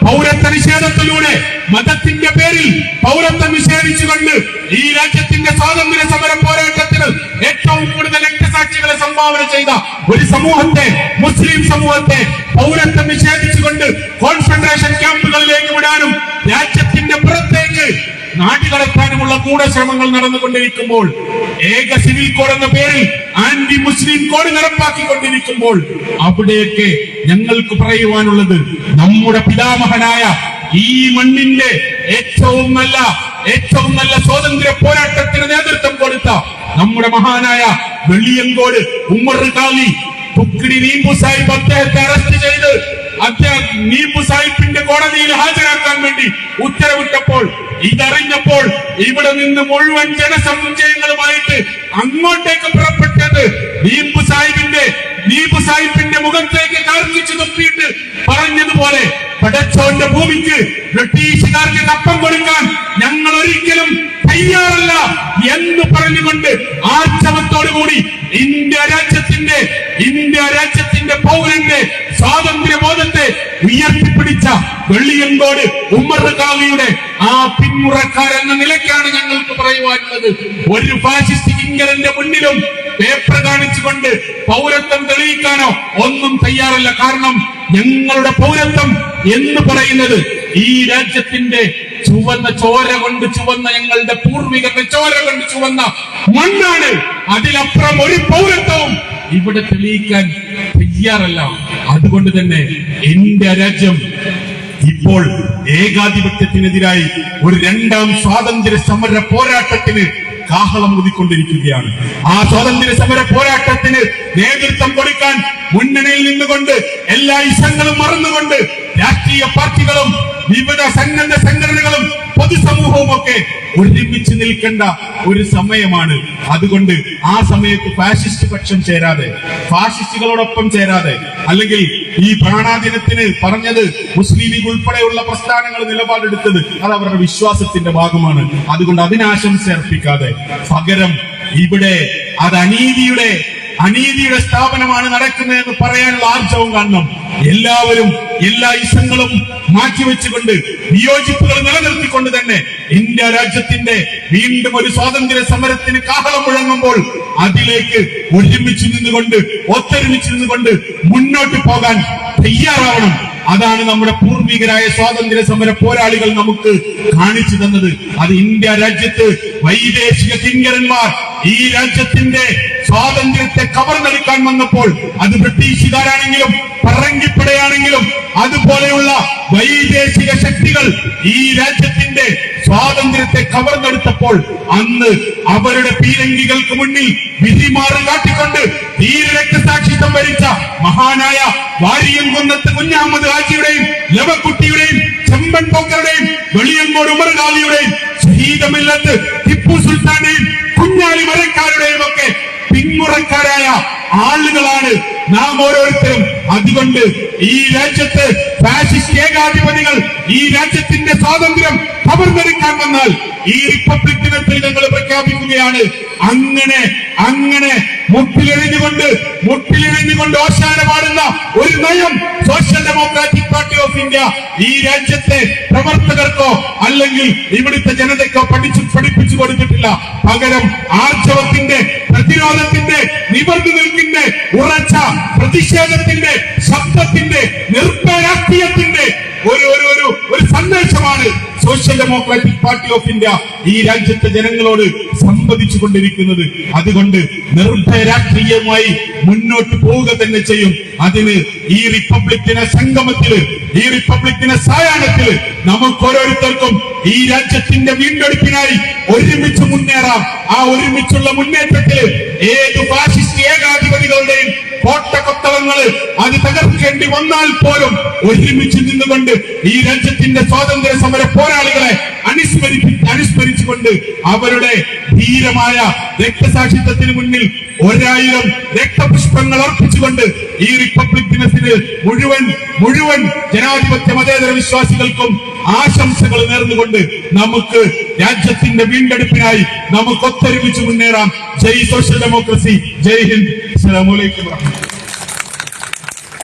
പൗരത്വ നിഷേധത്തിലൂടെ, മതത്തിന്റെ പേരിൽ പൗരത്വം നിഷേധിച്ചുകൊണ്ട് ഈ രാജ്യത്തിന്റെ സ്വാതന്ത്ര്യ സമര പോരാട്ടത്തിന് ഏറ്റവും കൂടുതൽ രക്തസാക്ഷികളെ സംഭാവന ചെയ്ത ഒരു സമൂഹത്തെ, മുസ്ലിം സമൂഹത്തെ പൗരത്വം നിഷേധിച്ചുകൊണ്ട് കോൺസെൻട്രേഷൻ ക്യാമ്പുകളിലേക്ക് വിടാനും രാജ്യത്തിന്റെ പുറത്തേക്ക് നാടുകടത്താനുമുള്ള ഗൂഢശ്രമങ്ങൾ നടന്നുകൊണ്ടിരിക്കുമ്പോൾ, ഏക സിവിൽ കോഡ് എന്ന പേരിൽ ആന്റി മുസ്ലിം കോഡ് നടപ്പാക്കിക്കൊണ്ടിരിക്കുമ്പോൾ അവിടെയൊക്കെ ഞങ്ങൾക്ക് പറയുവാനുള്ളത്, നമ്മുടെ പിതാമഹനായ ഈ മണ്ണിന്റെ ഏറ്റവും നല്ല സ്വാതന്ത്ര്യ പോരാട്ടത്തിന് നേതൃത്വം കൊടുത്ത നമ്മുടെ മഹാനായ വെള്ളിയങ്കോട് ഉമ്മർ ഖാലി തുക്കിടി നീമ്പു സാഹിബ് അദ്ദേഹത്തെ അറസ്റ്റ് ചെയ്ത് നീമ്പു സാഹിബിന്റെ കോടതിയിൽ ഹാജരാക്കാൻ വേണ്ടി ഉത്തരവിട്ടപ്പോൾ, ഇതറിഞ്ഞപ്പോൾ ഇവിടെ നിന്ന് മുഴുവൻ ജനസമുച്ചയങ്ങളുമായിട്ട് അങ്ങോട്ടേക്ക് പുറപ്പെട്ടത് നീമ്പു സാഹിബിന്റെ മുഖത്തേക്ക് കാർക്കിച്ചു തുപ്പിയിട്ട് പറഞ്ഞതുപോലെ, പടച്ചോന്റെ ഭൂമിക്ക് ബ്രിട്ടീഷുകാർക്ക് കപ്പം കൊടുക്കാൻ ഞങ്ങൾ ഒരിക്കലും തയ്യാറല്ല എന്ന് പറഞ്ഞുകൊണ്ട് ആർച്ചവത്വം കൂടി ഇന്ത്യ രാജ്യത്തിന്റെ പൗരന്റെ സ്വാതന്ത്ര്യബോധത്തെ ഉയർത്തിപ്പിടിച്ച വെള്ളിയങ്കോട് ഉമ്മർ ഖാലിയുടെ ആ പിന്മുറക്കാരെന്ന നിലയ്ക്കാണ് ഞങ്ങൾക്ക് പറയുവാനുള്ളത്. ഒരു ഫാഷിസ്റ്റ് കിങ്കരന്റെ മുന്നിലും പേപ്പർ കാണിച്ചുകൊണ്ട് പൗരത്വം തെളിയിക്കാനോ ഒന്നും തയ്യാറല്ല. കാരണം ഞങ്ങളുടെ പൗരത്വം എന്ന് പറയുന്നത് ഈ രാജ്യത്തിന്റെ ചുവന്ന ചോര കൊണ്ട് ചുവന്ന, ഞങ്ങളുടെ പൂർവികരുടെ ചോര കൊണ്ട് ചുവന്ന മണ്ണാണ്. അതിലപ്പുറം ഒരു പൗരത്വവും ഇവിടെ തെളിയിക്കാൻ തയ്യാറല്ല. അതുകൊണ്ട് തന്നെ എന്റെ രാജ്യം ഇപ്പോൾ ഏകാധിപത്യത്തിനെതിരായി ഒരു രണ്ടാം സ്വാതന്ത്ര്യ സമര പോരാട്ടത്തിന് കാഹളം ഊതിക്കൊണ്ടിരിക്കുകയാണ്. ആ സ്വാതന്ത്ര്യ സമര പോരാട്ടത്തിന് നേതൃത്വം കൊടുക്കാൻ മുന്നണിയിൽ നിന്നുകൊണ്ട് എല്ലാ ഇസങ്ങളും മറന്നുകൊണ്ട് രാഷ്ട്രീയ പാർട്ടികളും വിവിധ സന്നദ്ധ സംഘടനകളും പൊതുസമൂഹവും ഒക്കെ ഒരുമിച്ച് നിൽക്കേണ്ട ഒരു സമയമാണ്. അതുകൊണ്ട് ആ സമയത്ത് ഫാഷിസ്റ്റ് പക്ഷം ചേരാതെ, ഫാഷിസ്റ്റുകളോടൊപ്പം ചേരാതെ, അല്ലെങ്കിൽ ഈ പ്രാണാദിനത്തിന് പറഞ്ഞത് മുസ്ലിം ലീഗ് ഉൾപ്പെടെയുള്ള പ്രസ്ഥാനങ്ങൾ നിലപാടെടുത്തത് അത് അവരുടെ വിശ്വാസത്തിന്റെ ഭാഗമാണ്. അതുകൊണ്ട് അതിനാശംസ അർപ്പിക്കാതെ പകരം ഇവിടെ അത് അനീതിയുടെ സ്ഥാപനമാണ് നടക്കുന്നതെന്ന് പറയാനുള്ള ആർജവം കാണണം. എല്ലാവരും എല്ലാ ഇസങ്ങളും മാറ്റിവെച്ചുകൊണ്ട് വിയോജിപ്പുകൾ നിലനിർത്തിക്കൊണ്ട് തന്നെ ഇന്ത്യ രാജ്യത്തിന്റെ വീണ്ടും ഒരു സ്വാതന്ത്ര്യ സമരത്തിന് കാഹളം മുഴങ്ങുമ്പോൾ അതിലേക്ക് ഒത്തൊരുമിച്ച് നിന്നുകൊണ്ട് മുന്നോട്ട് പോകാൻ തയ്യാറാവണം. അതാണ് നമ്മുടെ പൂർവികരായ സ്വാതന്ത്ര്യ സമര പോരാളികൾ നമുക്ക് കാണിച്ചു തന്നത്. അത് ഇന്ത്യ രാജ്യത്ത് വൈദേശിക കിങ്കരന്മാർ ഈ രാജ്യത്തിന്റെ സ്വാതന്ത്ര്യത്തെ കവർന്നെടുക്കാൻ വന്നപ്പോൾ, അത് ബ്രിട്ടീഷുകാരാണെങ്കിലും പറങ്കിപ്പടയാണെങ്കിലും അതുപോലെയുള്ള വൈദേശിക ശക്തികൾ ഈ രാജ്യത്തിന്റെ സ്വാതന്ത്ര്യത്തെ കവർന്നെടുത്തപ്പോൾ അന്ന് അവരുടെ പീരങ്കികൾക്ക് മുന്നിൽ വിധിമാറ് കാട്ടിക്കൊണ്ട് ധീരരക്തസാക്ഷിത്വം വരിച്ച മഹാനായ വാരിയംകുന്നത്ത് കുഞ്ഞഹമ്മദ് ഹാജിയുടെയും ലവക്കുട്ടിയുടെയും ചെമ്പൻ പോക്കറുടെയും വെളിയങ്കോട് ഉമർ ഖാലിയുടെയും ഷഹീദ് മില്ലത്ത് ടിപ്പു സുൽത്താന്റെയും കുഞ്ഞാലി മരക്കാരുടെയും ഒക്കെ പിന്മുറക്കാരായ ആളുകളാണ് നാം ഓരോരുത്തരും. അതുകൊണ്ട് ഈ രാജ്യത്ത് ഫാഷിസ്റ്റ് ഏകാധിപതികൾ ഈ രാജ്യത്തിന്റെ സ്വാതന്ത്ര്യം കവർന്നെടുക്കാൻ വന്നാൽ ഈ റിപ്പബ്ലിക് ദിനത്തിൽ ഞങ്ങൾ പ്രഖ്യാപിക്കുകയാണ്, അങ്ങനെ മുട്ടിലെറിഞ്ഞുകൊണ്ട് ഓശാന പാടുന്ന ഒരു നയം social democratic party of India ഈ രാജ്യത്തെ പ്രവർത്തകർക്കോ അല്ലെങ്കിൽ ഇവിടുത്തെ ജനതയ്ക്കോ പഠിപ്പിച്ചു കൊടുത്തിട്ടില്ല. പകരം ആർജവത്തിന്റെ, പ്രതിരോധത്തിന്റെ, നിവർന്നു നിൽക്കിന്റെ, ഉറച്ച പ്രതിഷേധത്തിന്റെ, ശബ്ദത്തിന്റെ, നിർഭയ രാഷ്ട്രീയത്തിന്റെ ഒരു സന്ദേശമാണ് social democratic party of India ഈ രാജ്യത്തെ ജനങ്ങളോട് സംവദിച്ചു കൊണ്ടിരിക്കുന്നത്. അതുകൊണ്ട് നിർഭയ രാഷ്ട്രീയമായി മുന്നോട്ട് പോവുക തന്നെ ചെയ്യും. അതിന് ഈ റിപ്പബ്ലിക് ദിന സംഗമത്തില്, ഈ റിപ്പബ്ലിക് ദിന സായാഹ്നത്തില് നമുക്ക് ഓരോരുത്തർക്കും ഈ രാജ്യത്തിന്റെ വീണ്ടെടുപ്പിനായി ഒരുമിച്ച് മുന്നേറാം. ആ ഒരുമിച്ചുള്ള മുന്നേറ്റത്തില് ഏത് ഫാഷിസ്റ്റ് ഏകാധിപതികളുടെയും കോട്ടകൊത്തളങ്ങള് അത് തകർക്കേണ്ടി വന്നാൽ പോലും ഒരുമിച്ച് നിന്നുകൊണ്ട് ഈ രാജ്യത്തിന്റെ സ്വാതന്ത്ര്യ സമര പോരാളികളെ അനുസ്മരിച്ചുകൊണ്ട് അവരുടെ ധീരമായ രക്തസാക്ഷിത്വത്തിന് മുന്നിൽ 1000 രക്തപുഷ്പങ്ങൾ അർപ്പിച്ചുകൊണ്ട് ഈ റിപ്പബ്ലിക് ദിനത്തിന് മുഴുവൻ ജനാധിപത്യ മതേതര വിശ്വാസികൾക്കും ആശംസകൾ നേർന്നുകൊണ്ട് നമുക്ക് രാജ്യത്തിന്റെ വീണ്ടെടുപ്പിനായി നമുക്ക് ഒത്തൊരുമിച്ച് മുന്നേറാം. ജയ് സോഷ്യൽ ഡെമോക്രസി, ജയ് ഹിന്ദ്. അസ്സലാമു അലൈക്കും.